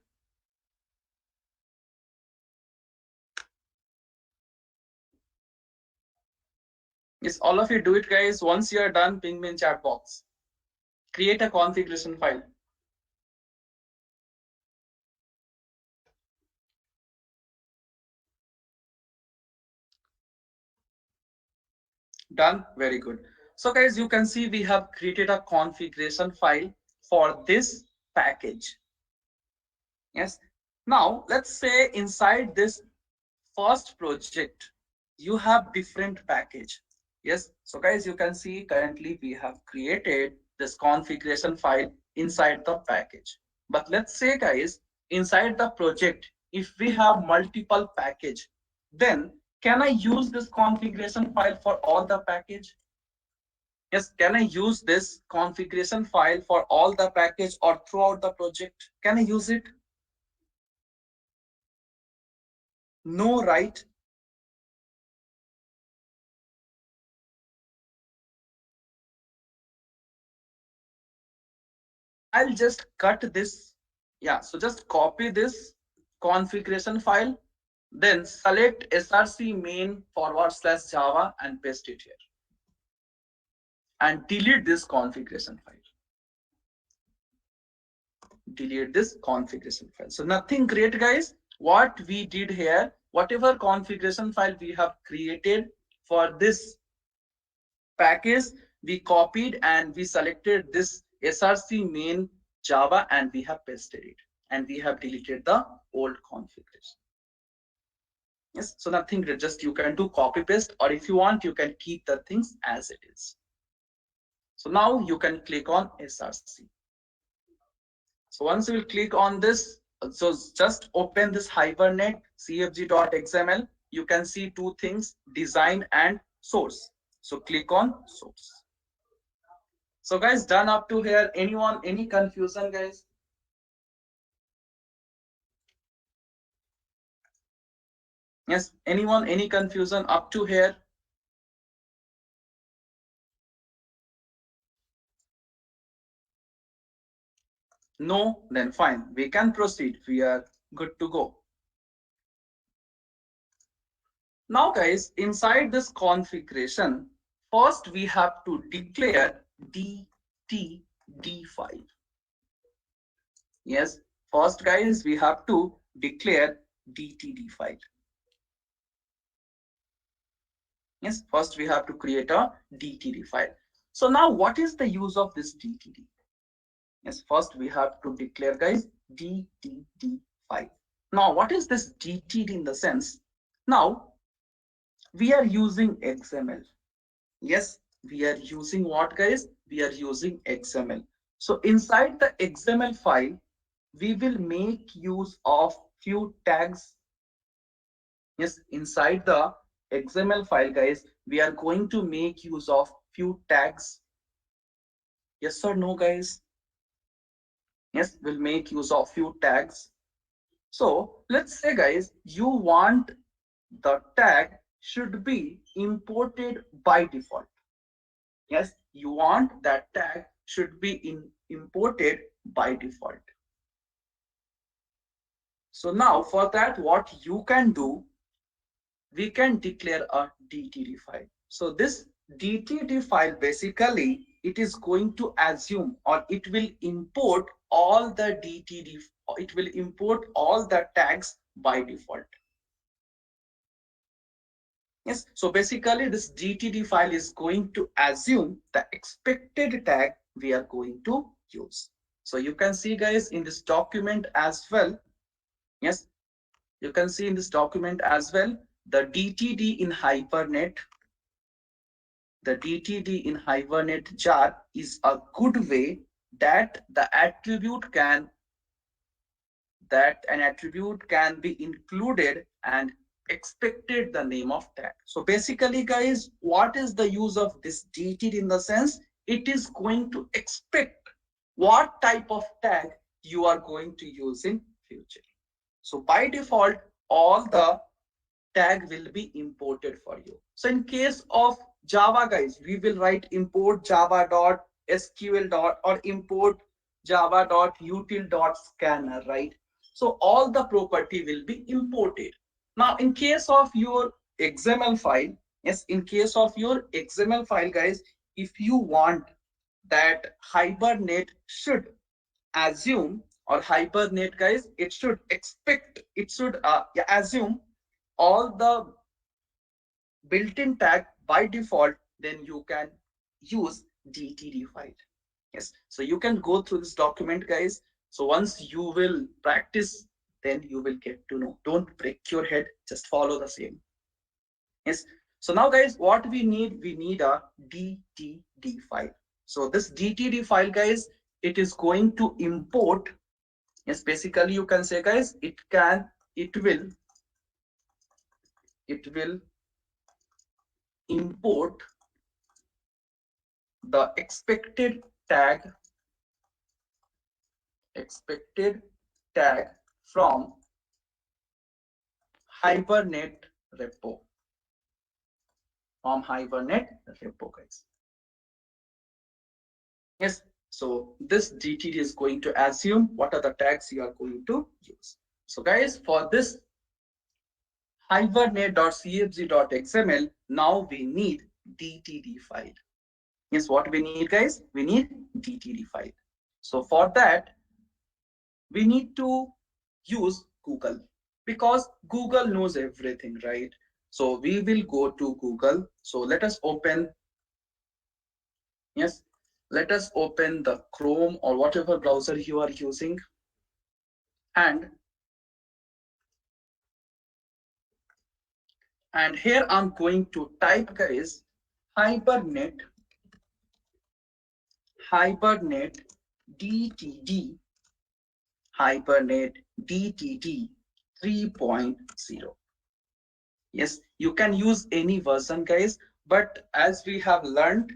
Yes, all of you do it, guys. Once you are done, ping me in chat box. Create a configuration file. Done. Very good. So, guys, you can see we have created a configuration file for this package. Yes. Now, let's say inside this first project, you have different package. Yes. So, guys, you can see currently we have created this configuration file inside the package. But let's say, guys, inside the project, if we have multiple package, then can I use this configuration file for all the package? Yes, can I use this configuration file for all the package or throughout the project? Can I use it? No, right? I'll just cut this. Yeah, so just copy this configuration file, then select src main forward slash java and paste it here and delete this configuration file. Delete this configuration file. So nothing great, guys. What we did here, whatever configuration file we have created for this package, we copied and we selected this src main java and we have pasted it and we have deleted the old configuration. Yes, so nothing great, just you can do copy paste, or if you want you can keep the things as it is. So now you can click on src. So once you will click on this, so just open this hibernate cfg.xml. You can see two things, design and source. So click on source. So guys, done up to here. Anyone, any confusion, guys? Yes, anyone, any confusion up to here? No, then fine. We can proceed. We are good to go. Now guys, inside this configuration, first we have to declare DTD file. Yes, first guys, we have to declare DTD file. Yes, first we have to create a DTD file. So now what is the use of this DTD? Yes, first we have to declare, guys, DTD file. Now what is this DTD in the sense? Now we are using XML. Yes, we are using what, guys? We are using XML. So inside the XML file, we will make use of few tags. Yes, inside the XML file, guys, we are going to make use of few tags. Yes or no, guys? Yes, we'll make use of few tags. So let's say, guys, you want the tag should be imported by default. Yes, you want that tag should be imported by default. So now for that, what you can do, we can declare a DTD file. So this DTD file, basically it is going to assume, or it will import all the DTD, it will import all the tags by default. Yes, so basically this DTD file is going to assume the expected tag we are going to use. So you can see, guys, in this document as well. Yes, you can see in this document as well, the DTD in Hibernate, the DTD in Hibernate jar is a good way that the attribute can, that an attribute can be included and expected the name of tag. So basically, guys, what is the use of this DTD in the sense it is going to expect what type of tag you are going to use in future. So by default, all the tag will be imported for you. So in case of Java, guys, we will write import java.sql dot or import java.util.scanner, right? So all the property will be imported. Now in case of your XML file, yes, in case of your XML file, guys, if you want that Hibernate should assume, or Hibernate, guys, it should expect, it should assume all the built-in tag by default, then you can use DTD file. Yes, so you can go through this document, guys. So once you will practice, then you will get to know. Don't break your head, just follow the same. Yes, so now, guys, what we need a DTD file. So this DTD file, guys, it is going to import. Yes, basically you can say, guys, it will import the expected tag from Hibernate repo, guys. Yes, So this DTD is going to assume what are the tags you are going to use. So guys, for this hibernate.cfg.xml, now we need DTD file. Yes, what we need, guys? We need DTD file. So for that, we need to use Google because Google knows everything, right? So we will go to Google. So let us open, yes, let us open the Chrome or whatever browser you are using. And here I'm going to type, guys, hibernate hibernate DTD hibernate DTD 3.0. Yes, you can use any version, guys, but as we have learned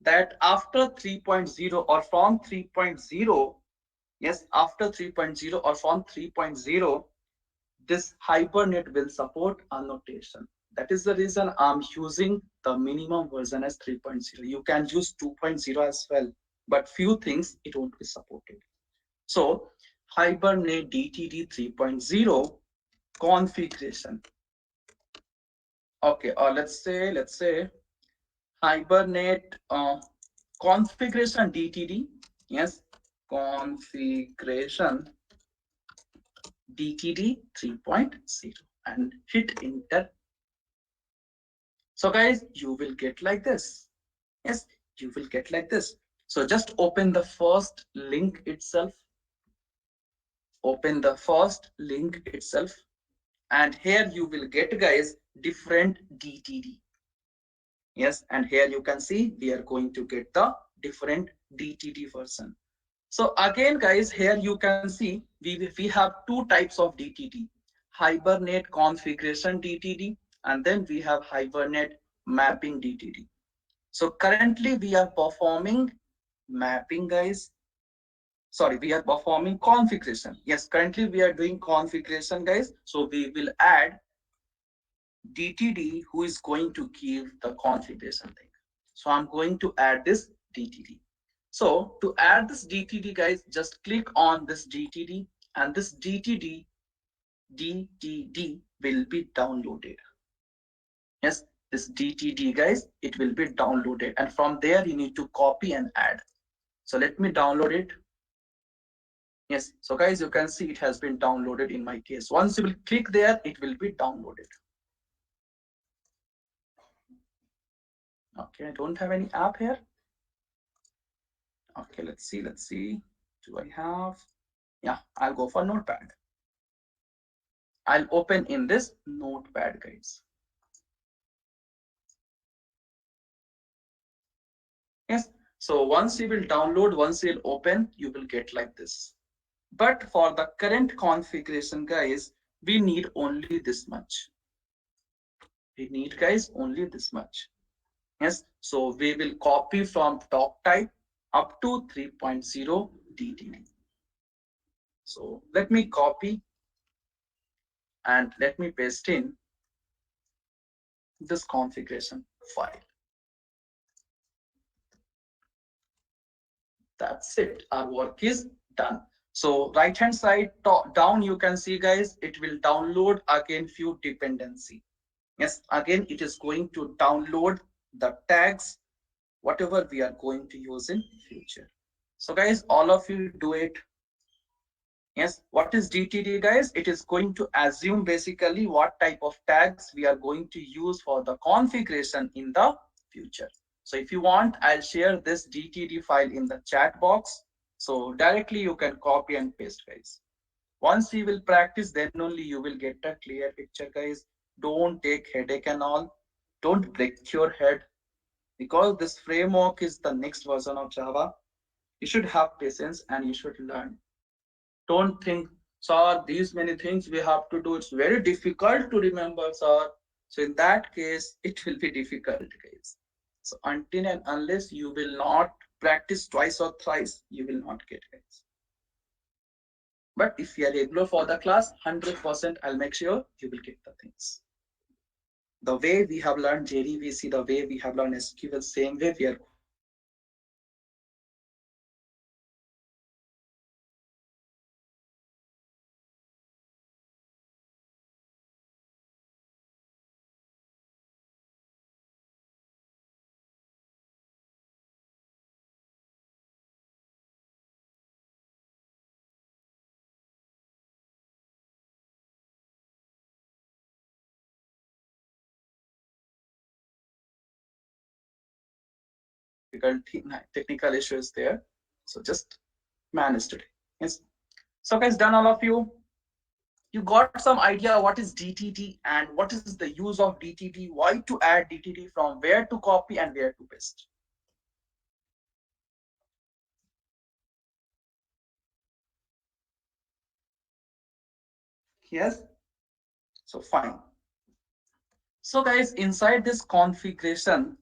that after 3.0 or from 3.0, yes, after 3.0 or from 3.0, this hibernate will support annotation. That is the reason I'm using the minimum version as 3.0. You can use 2.0 as well, but few things it won't be supported. So hibernate DTD 3.0 configuration. Okay, let's say hibernate configuration DTD. Yes, configuration DTD 3.0 and hit enter. So guys, you will get like this. Yes, you will get like this. So just open the first link itself. Open the first link itself. And here you will get, guys, different DTD. Yes, and here you can see we are going to get the different DTD version. So again, guys, here you can see we have two types of DTD: hibernate configuration DTD, and then we have hibernate mapping DTD. So currently we are performing mapping, guys. Sorry, we are performing configuration. Yes, currently we are doing configuration, guys. So we will add DTD who is going to give the configuration thing. So I'm going to add this DTD. So to add this DTD, guys, just click on this DTD and this DTD will be downloaded. Yes, this DTD, guys, it will be downloaded. And from there, you need to copy and add. So let me download it. Yes, so guys, you can see it has been downloaded in my case. Once you will click there, it will be downloaded. Okay, I don't have any app here. Okay, let's see. Do I have? Yeah, I'll go for Notepad. I'll open in this Notepad, guys. Yes, so once you will download, once you'll open, you will get like this. But for the current configuration, guys, we need only this much. We need, guys, only this much. Yes, so we will copy from doc type up to 3.0 DTD. So let me copy and let me paste in this configuration file. That's it. Our work is done. So right hand side down, you can see, guys, it will download again few dependency. Yes, again, it is going to download the tags, whatever we are going to use in future. So guys, all of you do it. Yes, what is DTD, guys? It is going to assume basically what type of tags we are going to use for the configuration in the future. So if you want, I'll share this DTD file in the chat box. So directly you can copy and paste, guys. Once you will practice, then only you will get a clear picture, guys. Don't take headache and all. Don't break your head because this framework is the next version of Java. You should have patience and you should learn. Don't think, sir, these many things we have to do. It's very difficult to remember, sir. So in that case, it will be difficult, guys. So until and unless you will not practice twice or thrice, you will not get, guys. But if you are regular for the class, 100% I'll make sure you will get the things. The way we have learned JDBC, the way we have learned SQL, same way we are going to learn technical issues there. So just managed today. Yes. So guys, done all of you. You got some idea what is DTD and what is the use of DTD, why to add DTD, from where to copy and where to paste. Yes. So fine. So guys, inside this configuration,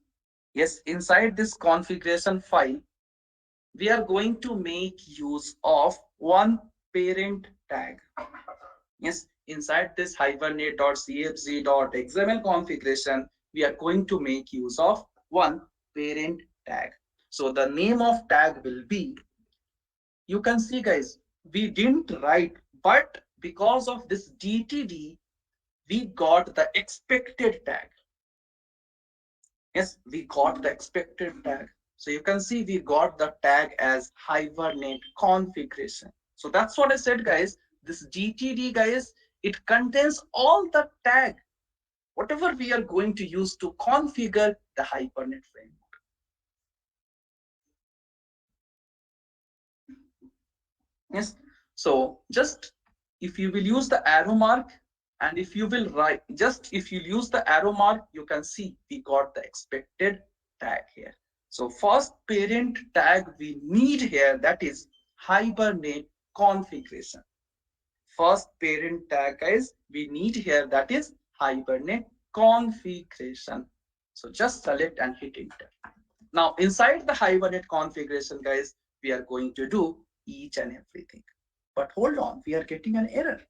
yes, inside this configuration file, we are going to make use of one parent tag. Yes, inside this hibernate.cfg.xml configuration, we are going to make use of one parent tag. So the name of tag will be, you can see guys, we didn't write, but because of this DTD, we got the expected tag. Yes, we got the expected tag. So you can see we got the tag as hibernate configuration. So that's what I said, guys. This DTD, guys, it contains all the tag, whatever we are going to use to configure the hibernate framework. Yes. So just if you will use the arrow mark, and if you will write, just if you use the arrow mark, you can see we got the expected tag here. So first parent tag we need here, that is hibernate configuration. First parent tag, guys, we need here, that is hibernate configuration. So just select and hit enter. Now inside the hibernate configuration, guys, we are going to do each and everything. But hold on, we are getting an error.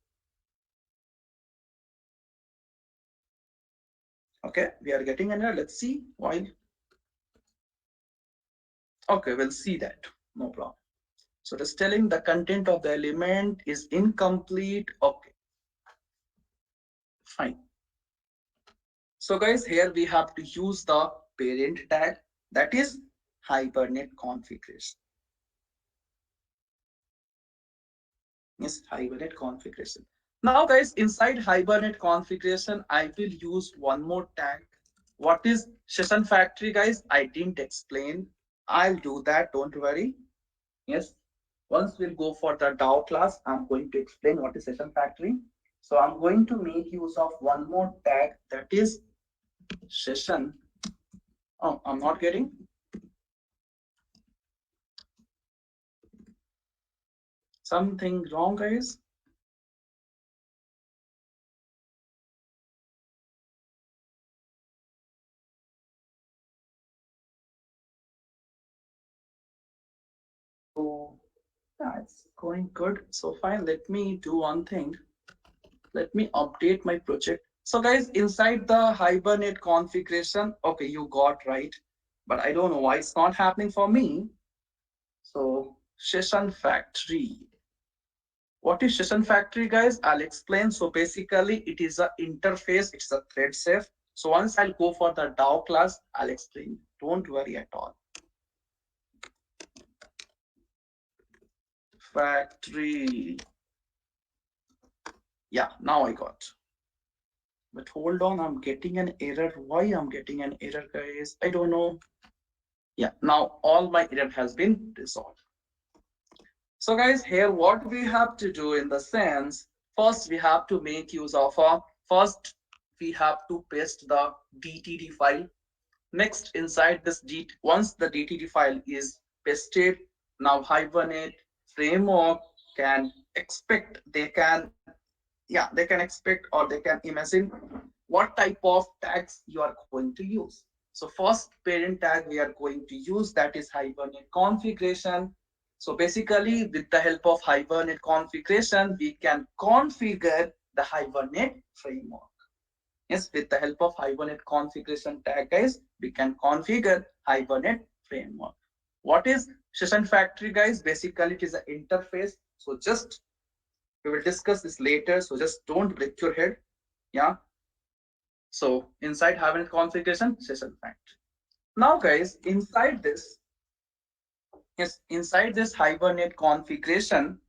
Okay, we are getting an error. Let's see why. Okay, we'll see that. No problem. So it is telling the content of the element is incomplete. Okay, fine. So guys, here we have to use the parent tag, that is hibernate configuration. Yes, hibernate configuration. Now guys, inside hibernate configuration, I will use one more tag. What is session factory, guys? I didn't explain. I'll do that, don't worry. Yes, once we'll go for the DAO class, I'm going to explain what is session factory. So I'm going to make use of one more tag, that is session. Oh, I'm not getting. Something wrong, guys? So yeah, it's going good. So fine, let me do one thing. Let me update my project. So guys, inside the hibernate configuration, okay, you got right, but I don't know why it's not happening for me. So session factory. What is session factory, guys? I'll explain. So basically it is a interface, it's a thread safe. So once I'll go for the DAO class, I'll explain. Don't worry at all. Factory. Yeah, now I got. But hold on, I'm getting an error. Why I'm getting an error, guys? I don't know. Yeah, now all my error has been resolved. So guys, here what we have to do in the sense, first we have to make use of first we have to paste the DTD file. Next, inside this once the DTD file is pasted, now Hibernate framework can expect, they can, yeah, they can expect or they can imagine what type of tags you are going to use. So first parent tag we are going to use, that is Hibernate configuration. So basically with the help of Hibernate configuration, we can configure the Hibernate framework. Yes, with the help of Hibernate configuration tag, guys, we can configure Hibernate framework. What is session factory, guys? Basically it is an interface. So just we will discuss this later, so just don't break your head. Yeah. So inside Hibernate configuration, session factory. Now guys, inside this, yes, inside this Hibernate configuration,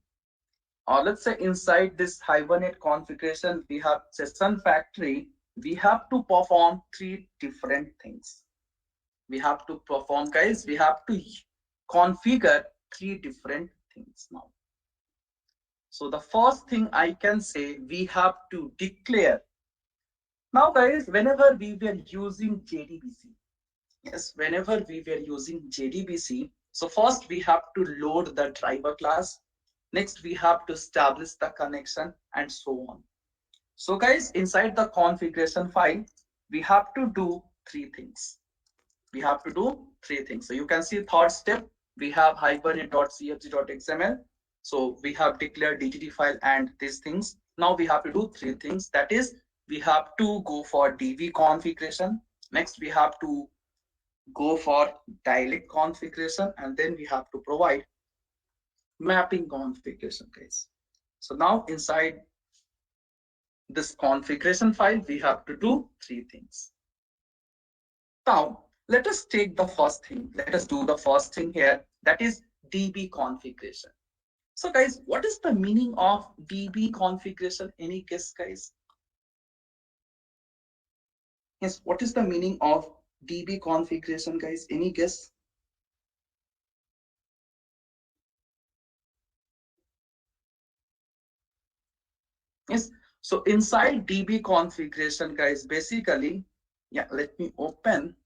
or let's say inside this Hibernate configuration, we have session factory. We have to perform three different things. We have to perform, guys. We have to configure three different things now. So the first thing I can say, we have to declare. Now, guys, whenever we were using JDBC, yes, whenever we were using JDBC, so first we have to load the driver class. Next, we have to establish the connection and so on. So guys, inside the configuration file, we have to do three things. We have to do three things. So you can see third step, we have hibernate.cfg.xml. So we have declared DTT file and these things. Now we have to do three things. That is, we have to go for DB configuration. Next, we have to go for dialect configuration, and then we have to provide mapping configuration, guys. So now inside this configuration file, we have to do three things. Now, let us take the first thing. Let us do the first thing here. That is DB configuration. So guys, what is the meaning of DB configuration? Any guess, guys? Yes, what is the meaning of DB configuration, guys? Any guess? Yes. So inside DB configuration, guys, basically, yeah, let me open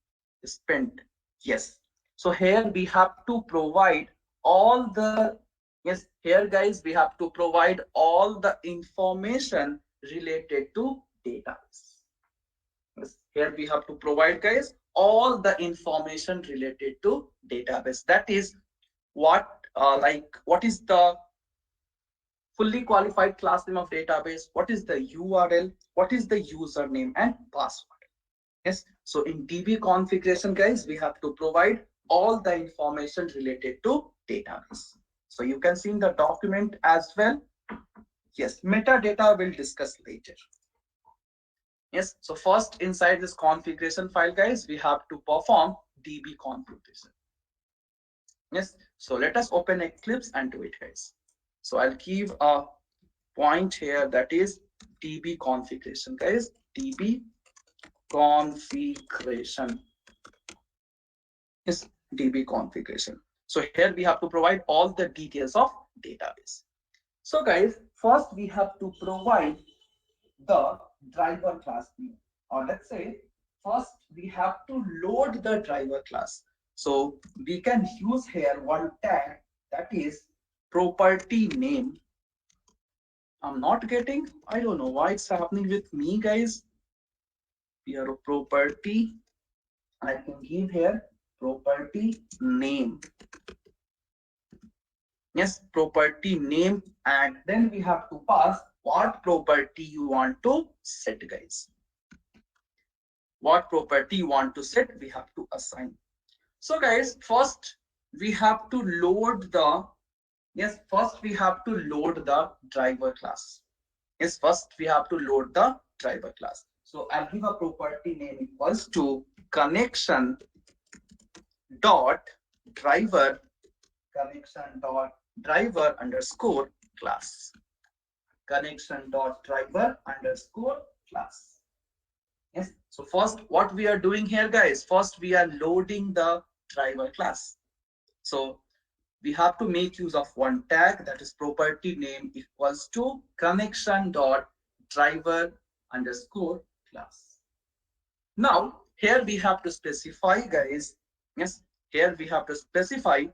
spent. Yes. So here we have to provide all the, yes, here guys, we have to provide all the information related to database. Yes. Here we have to provide, guys, all the information related to database. That is what, what is the fully qualified class name of database, what is the URL, what is the username and password. Yes, so in DB configuration, guys, we have to provide all the information related to database. So you can see in the document as well. Yes, metadata we'll discuss later. Yes, so first inside this configuration file, guys, we have to perform DB configuration. Yes, so let us open Eclipse and do it, guys. So I'll give a point here, that is DB configuration, guys. DB configuration is DB configuration. So here we have to provide all the details of database. So guys, first we have to provide the driver class name, or let's say first we have to load the driver class. So we can use here one tag, that is property name. I'm not getting, I don't know why it's happening with me, guys. Here property, I can give here property name. Yes, property name, and then we have to pass what property you want to set, guys. What property you want to set, we have to assign. So guys, first we have to load the, yes, first we have to load the driver class. Yes, first we have to load the driver class. So I'll give a property name equals to connection dot driver, connection dot driver underscore class, connection dot driver underscore class. Yes, so first what we are doing here, guys, first we are loading the driver class. So we have to make use of one tag, that is property name equals to connection dot driver underscore class. Now here we have to specify, guys, yes, here we have to specify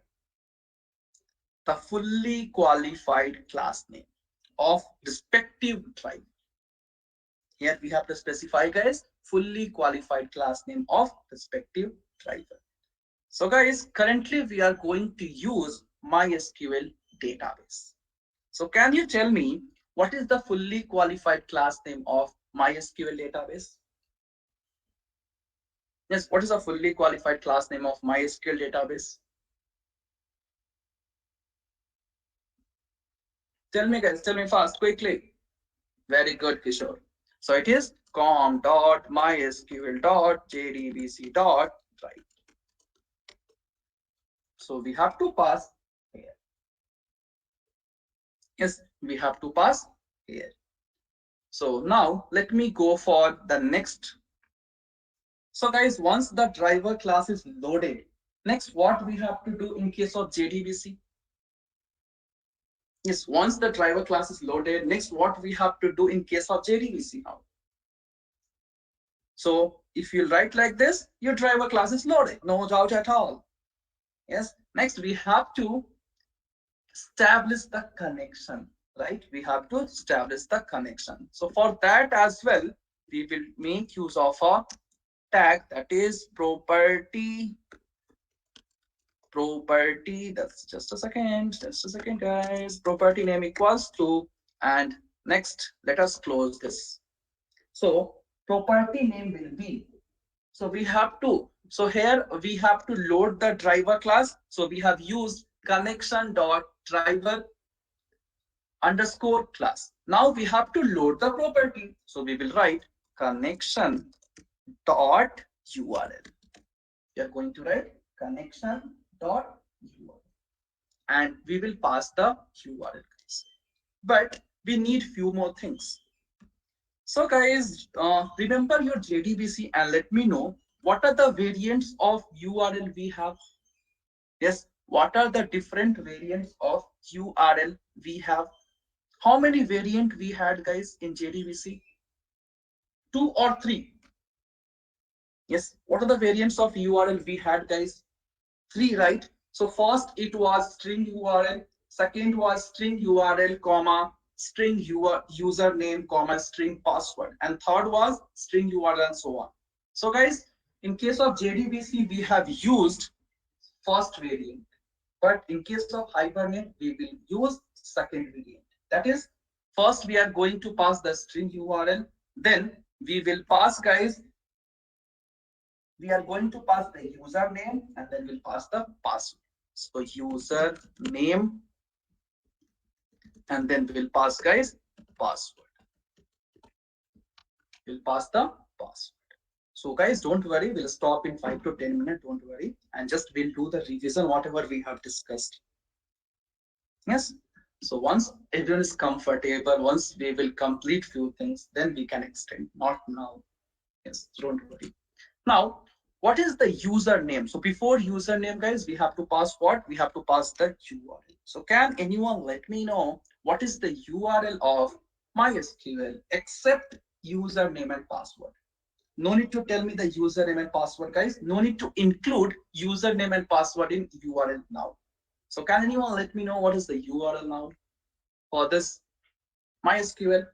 the fully qualified class name of respective driver. Here we have to specify, guys, fully qualified class name of respective driver. So guys, currently we are going to use MySQL database. So can you tell me what is the fully qualified class name of MySQL database? Yes, what is the fully qualified class name of MySQL database? Tell me, guys, tell me fast, quickly. Very good, Kishore. So it is com.mysql.jdbc.write. So we have to pass here. Yes, we have to pass here. So now let me go for the next So guys, once the driver class is loaded, next what we have to do in case of JDBC? Yes, once the driver class is loaded, next what we have to do in case of JDBC now? So if you write like this, your driver class is loaded, no doubt at all. Yes, next we have to establish the connection, right? We have to establish the connection. So for that as well, we will make use of a tag, that is property, that's just a second guys, property name equals to, and next let us close this. So property name will be, so we have to, so here we have to load the driver class, so we have used connection dot driver underscore class. Now we have to load the property, so we will write connection dot url. We are going to write connection dot url, and we will pass the url, guys. But we need few more things. So guys, remember your JDBC and let me know what are the variants of URL we have. Yes, what are the different variants of URL we have? How many variant we had guys in JDBC? Two or three? Yes, what are the variants of URL we had guys? Three, right? So first it was string URL, second was string URL, comma, string username, comma, string password, and third was string URL and so on. So guys, in case of JDBC, we have used first variant, but in case of Hibernate, we will use second variant. That is, first we are going to pass the string URL, then we will pass guys, we are going to pass the username and then we'll pass the password. So username and then we'll pass guys password. We'll pass the password. So guys, don't worry, we'll stop in 5 to 10 minutes, don't worry, and just we'll do the revision whatever we have discussed. Yes. So once everyone is comfortable, once we will complete few things, then we can extend, not now. Yes, don't worry. Now, what is the username? So before username, guys, we have to pass what? We have to pass the URL. So can anyone let me know what is the URL of MySQL except username and password? No need to tell me the username and password, guys. No need to include username and password in URL now. So can anyone let me know what is the URL now for this MySQL?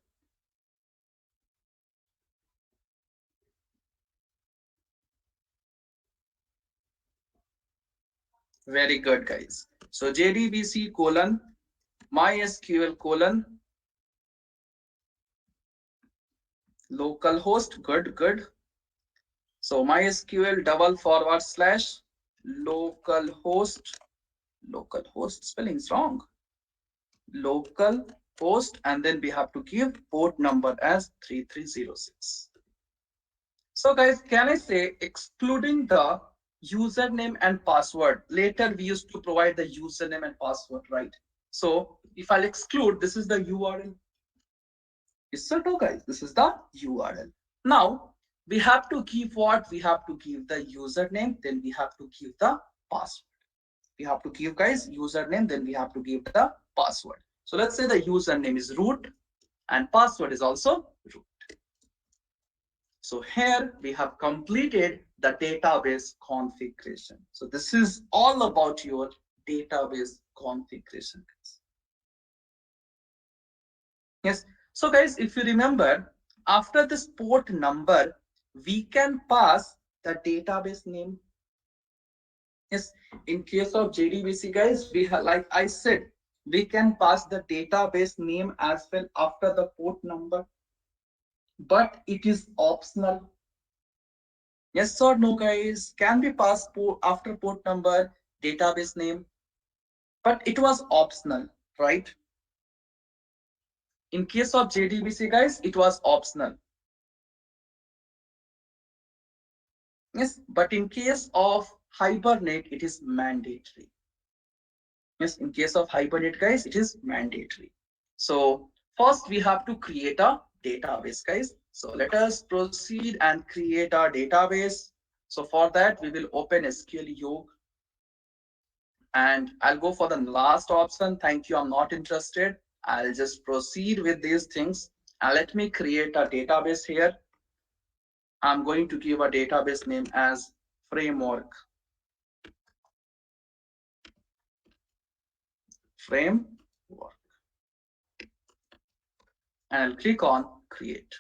Very good, guys. So JDBC colon MySQL colon localhost. Good, good. So MySQL double forward slash localhost. Localhost spelling is wrong. Localhost, and then we have to give port number as 3306. So guys, can I say excluding the username and password? Later we used to provide the username and password, right? So if I'll exclude, this is the URL. Yes or no, guys? This is the URL. Now we have to give what? We have to give the username, then we have to give the password. We have to give guys username, then we have to give the password. So let's say the username is root and password is also root. So here we have completed the database configuration. So this is all about your database configuration. Yes. So guys, if you remember, after this port number, we can pass the database name. Yes. In case of JDBC, guys, we have, like I said, we can pass the database name as well after the port number, but it is optional. Yes or no, guys? Can we pass port after port number database name? But it was optional, right? In case of JDBC, guys, it was optional. Yes, but in case of Hibernate, it is mandatory. Yes, in case of Hibernate, guys, it is mandatory. So first we have to create a database, guys. So let us proceed and create our database. So for that, we will open SQL Yoga, and I'll go for the last option. Thank you, I'm not interested. I'll just proceed with these things. And let me create a database here. I'm going to give a database name as framework. Framework. And I'll click on create.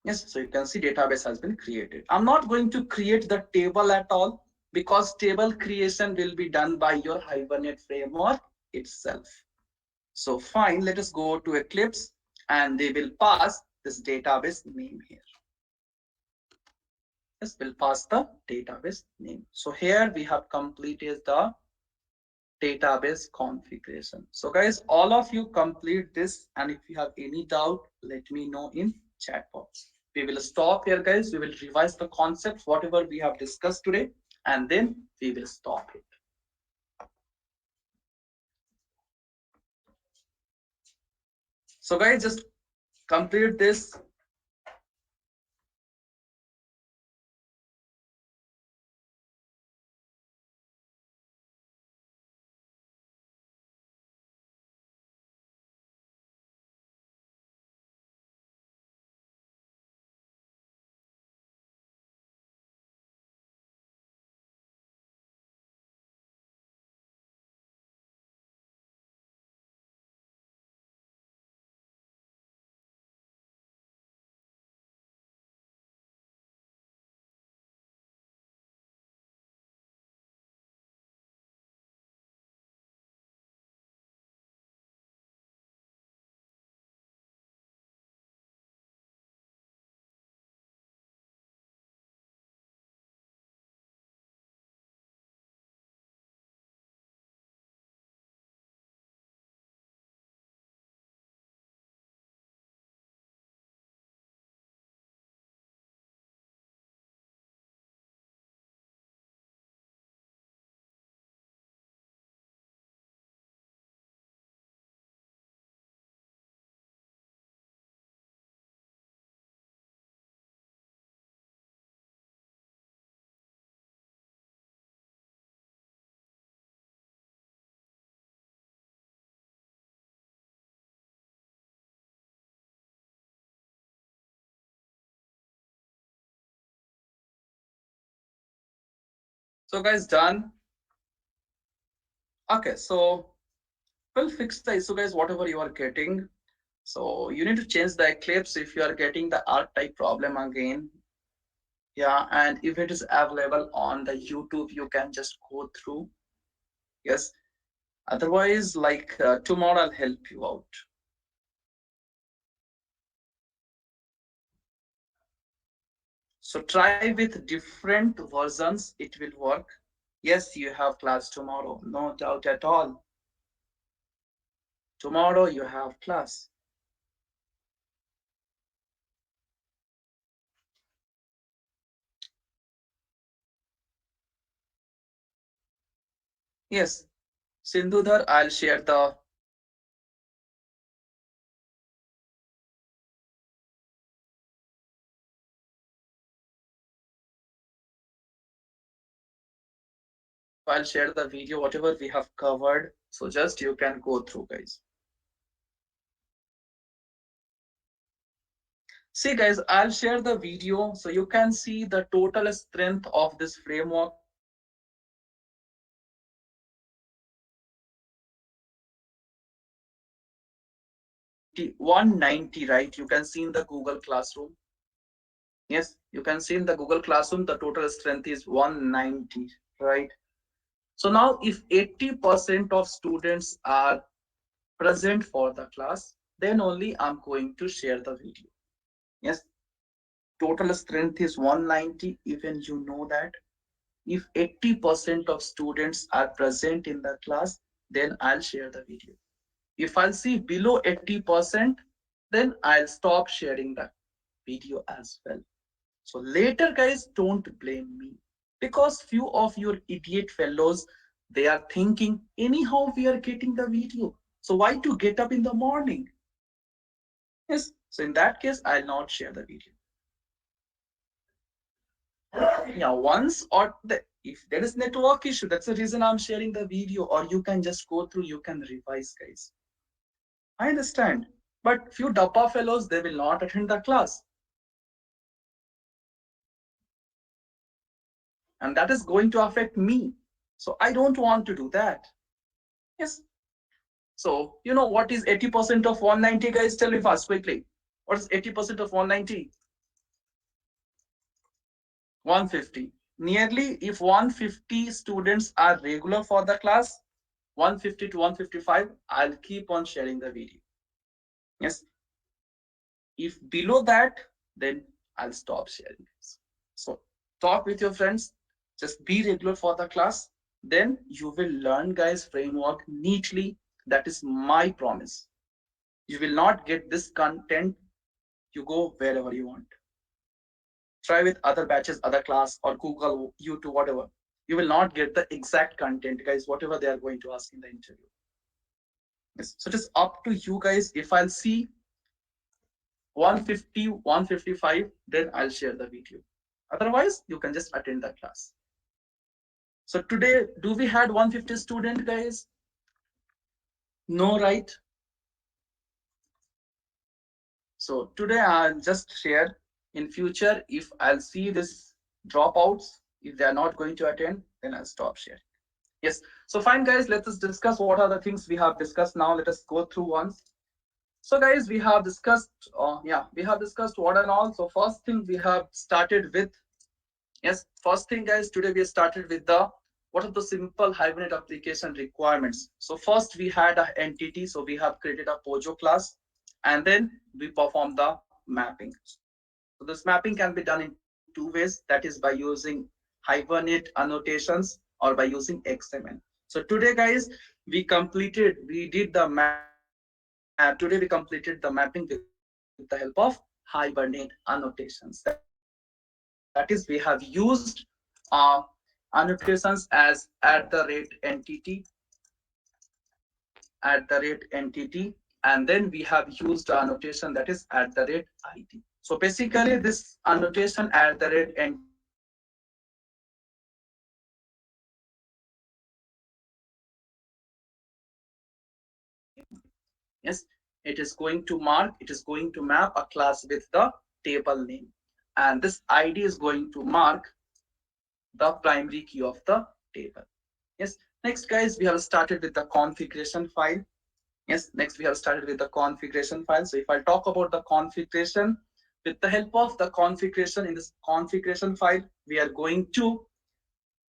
Yes, so you can see database has been created. I'm not going to create the table at all because table creation will be done by your Hibernate framework itself. So fine, let us go to Eclipse and they will pass this database name here. Yes, we'll pass the database name. So here we have completed the database configuration. So guys, all of you complete this, and if you have any doubt, let me know in chat box. We will stop here, guys. We will revise the concepts, whatever we have discussed today, and then we will stop it. So guys, just complete this. So guys, done. Okay, so we'll fix the issue, guys. Whatever you are getting, so you need to change the Eclipse if you are getting the archetype problem again. Yeah, and if it is available on the YouTube, you can just go through. Yes, otherwise, like tomorrow, I'll help you out. So try with different versions, it will work. Yes, you have class tomorrow, no doubt at all. Tomorrow you have class. Yes, Sindhudhar, I'll share the video, whatever we have covered. So just you can go through, guys. See, guys, I'll share the video so you can see the total strength of this framework. T 190, right? You can see in the Google Classroom. Yes, you can see in the Google Classroom the total strength is 190, right? So now if 80% of students are present for the class, then only I'm going to share the video. Yes, total strength is 190, even you know that. If 80% of students are present in the class, then I'll share the video. If I'll see below 80%, then I'll stop sharing the video as well. So later, guys, don't blame me because few of your idiot fellows, they are thinking anyhow we are getting the video. So why to get up in the morning? Yes. So in that case, I'll not share the video. Yeah, once or if there is network issue, that's the reason I'm sharing the video, or you can just go through, you can revise, guys. I understand. But few Dappa fellows, they will not attend the class. And that is going to affect me. So I don't want to do that. Yes. So, you know what is 80% of 190, guys? Tell me fast, quickly. What is 80% of 190? 150. Nearly, if 150 students are regular for the class, 150 to 155, I'll keep on sharing the video. Yes. If below that, then I'll stop sharing this. So talk with your friends, just be regular for the class, then you will learn, guys, framework neatly. That is my promise. You will not get this content, you go wherever you want. Try with other batches, other class, or Google, YouTube, whatever. You will not get the exact content, guys, whatever they are going to ask in the interview. Yes. So it is up to you, guys. If I'll see 150, 155, then I'll share the video. Otherwise, you can just attend the class. So today, do we had 150 student, guys? No, right? So today I'll just share. In future, if I'll see this dropouts, if they are not going to attend, then I'll stop sharing. Yes. So fine, guys, let us discuss what are the things we have discussed now. Let us go through once. So guys, we have discussed, we have discussed what and all. So first thing we have started with, yes, first thing, guys, today we started with the what are the simple hibernate application requirements. So first we had an entity, so we have created a Pojo class, and then we perform the mapping. So this mapping can be done in two ways. That is by using hibernate annotations or by using XML. So today, guys, we did the map. Today we completed the mapping with the help of hibernate annotations. That is, we have used annotations as @entity, and then we have used annotation that is @id. So basically this annotation @entity is going to mark a class with the table name. Yes, it is going to mark, it is going to map a class with the table name, and this id is going to mark the primary key of the table. Yes. Next, guys, we have started with the configuration file. Yes, next we have started with the configuration file. So if I'll talk about the configuration, with the help of the configuration, in this configuration file, we are going to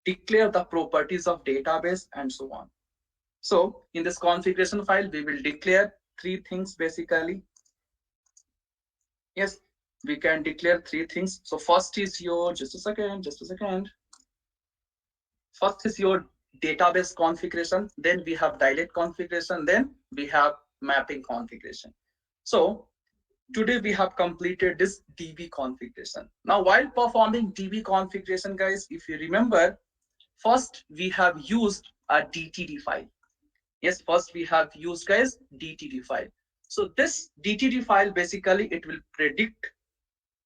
declare the properties of database and so on. So in this configuration file, we will declare three things basically. Yes, we can declare three things. So first is your, just a second. First is your database configuration, then we have dilate configuration, then we have mapping configuration. So today we have completed this DB configuration. Now while performing DB configuration, guys, if you remember, first we have used a DTD file. Yes, first we have used, guys, DTD file. So this DTD file, basically it will predict,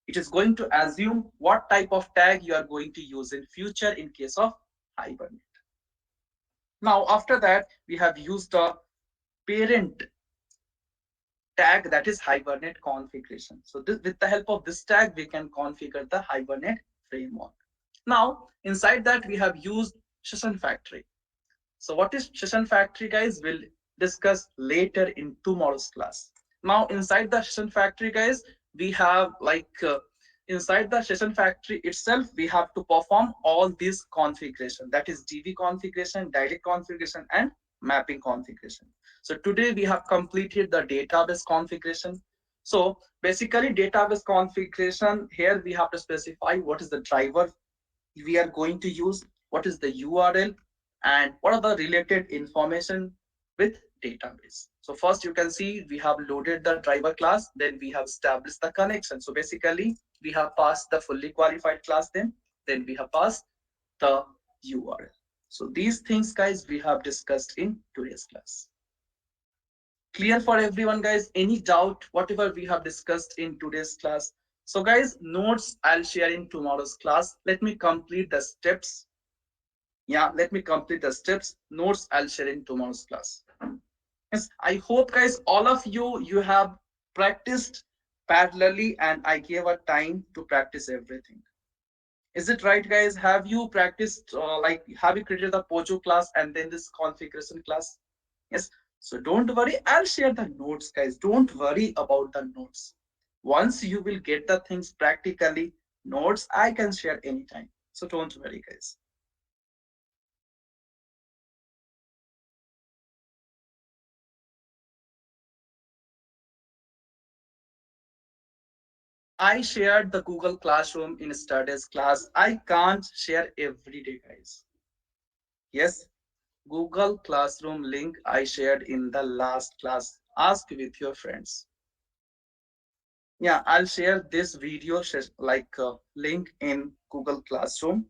it is going to assume what type of tag you are going to use in future in case of Hibernate. Now, after that, we have used a parent tag, that is Hibernate configuration. So this, with the help of this tag, we can configure the Hibernate framework. Now, inside that, we have used session factory. So what is session factory, guys? We'll discuss later in tomorrow's class. Now, inside the session factory, guys, we have inside the session factory itself, we have to perform all these configuration. That is DB configuration, direct configuration, and mapping configuration. So today we have completed the database configuration. So basically database configuration, here we have to specify what is the driver we are going to use, what is the URL, and what are the related information with database. So first you can see we have loaded the driver class, then we have established the connection. So basically we have passed the fully qualified class, then we have passed the URL. So these things, guys, we have discussed in today's class. Clear for everyone, guys? Any doubt whatever we have discussed in today's class? So guys, notes I'll share in tomorrow's class. Let me complete the steps. Yeah, let me complete the steps. Notes I'll share in tomorrow's class. Yes, I hope guys, all of you have practiced parallelly and I gave a time to practice everything. Is it right, guys? Have you practiced, like, have you created the Pojo class and then this configuration class? Yes. So don't worry. I'll share the notes, guys. Don't worry about the notes. Once you will get the things practically, notes I can share anytime. So don't worry, guys. I shared the Google Classroom in studies class. I can't share every day, guys. Yes, Google Classroom link I shared in the last class. Ask with your friends. Yeah, I'll share this video like link in Google Classroom.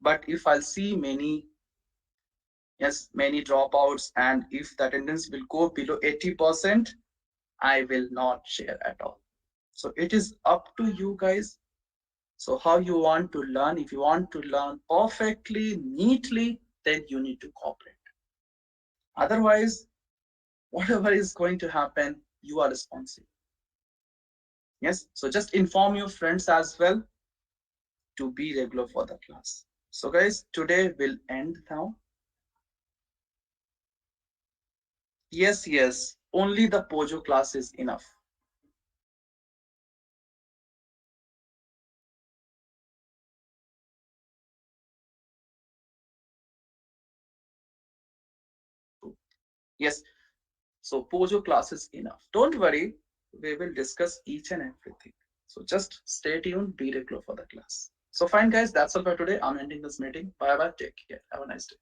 But if I'll see many, yes, many dropouts, and if the attendance will go below 80%, I will not share at all. So it is up to you guys. So how you want to learn? If you want to learn perfectly, neatly, then you need to cooperate. Otherwise, whatever is going to happen, you are responsible. Yes. So just inform your friends as well to be regular for the class. So guys, today will end now. Yes, yes. Only the Pojo class is enough. Yes. So Pojo class is enough. Don't worry. We will discuss each and everything. So just stay tuned, be regular for the class. So fine guys, that's all for today. I'm ending this meeting. Bye bye. Take care. Have a nice day.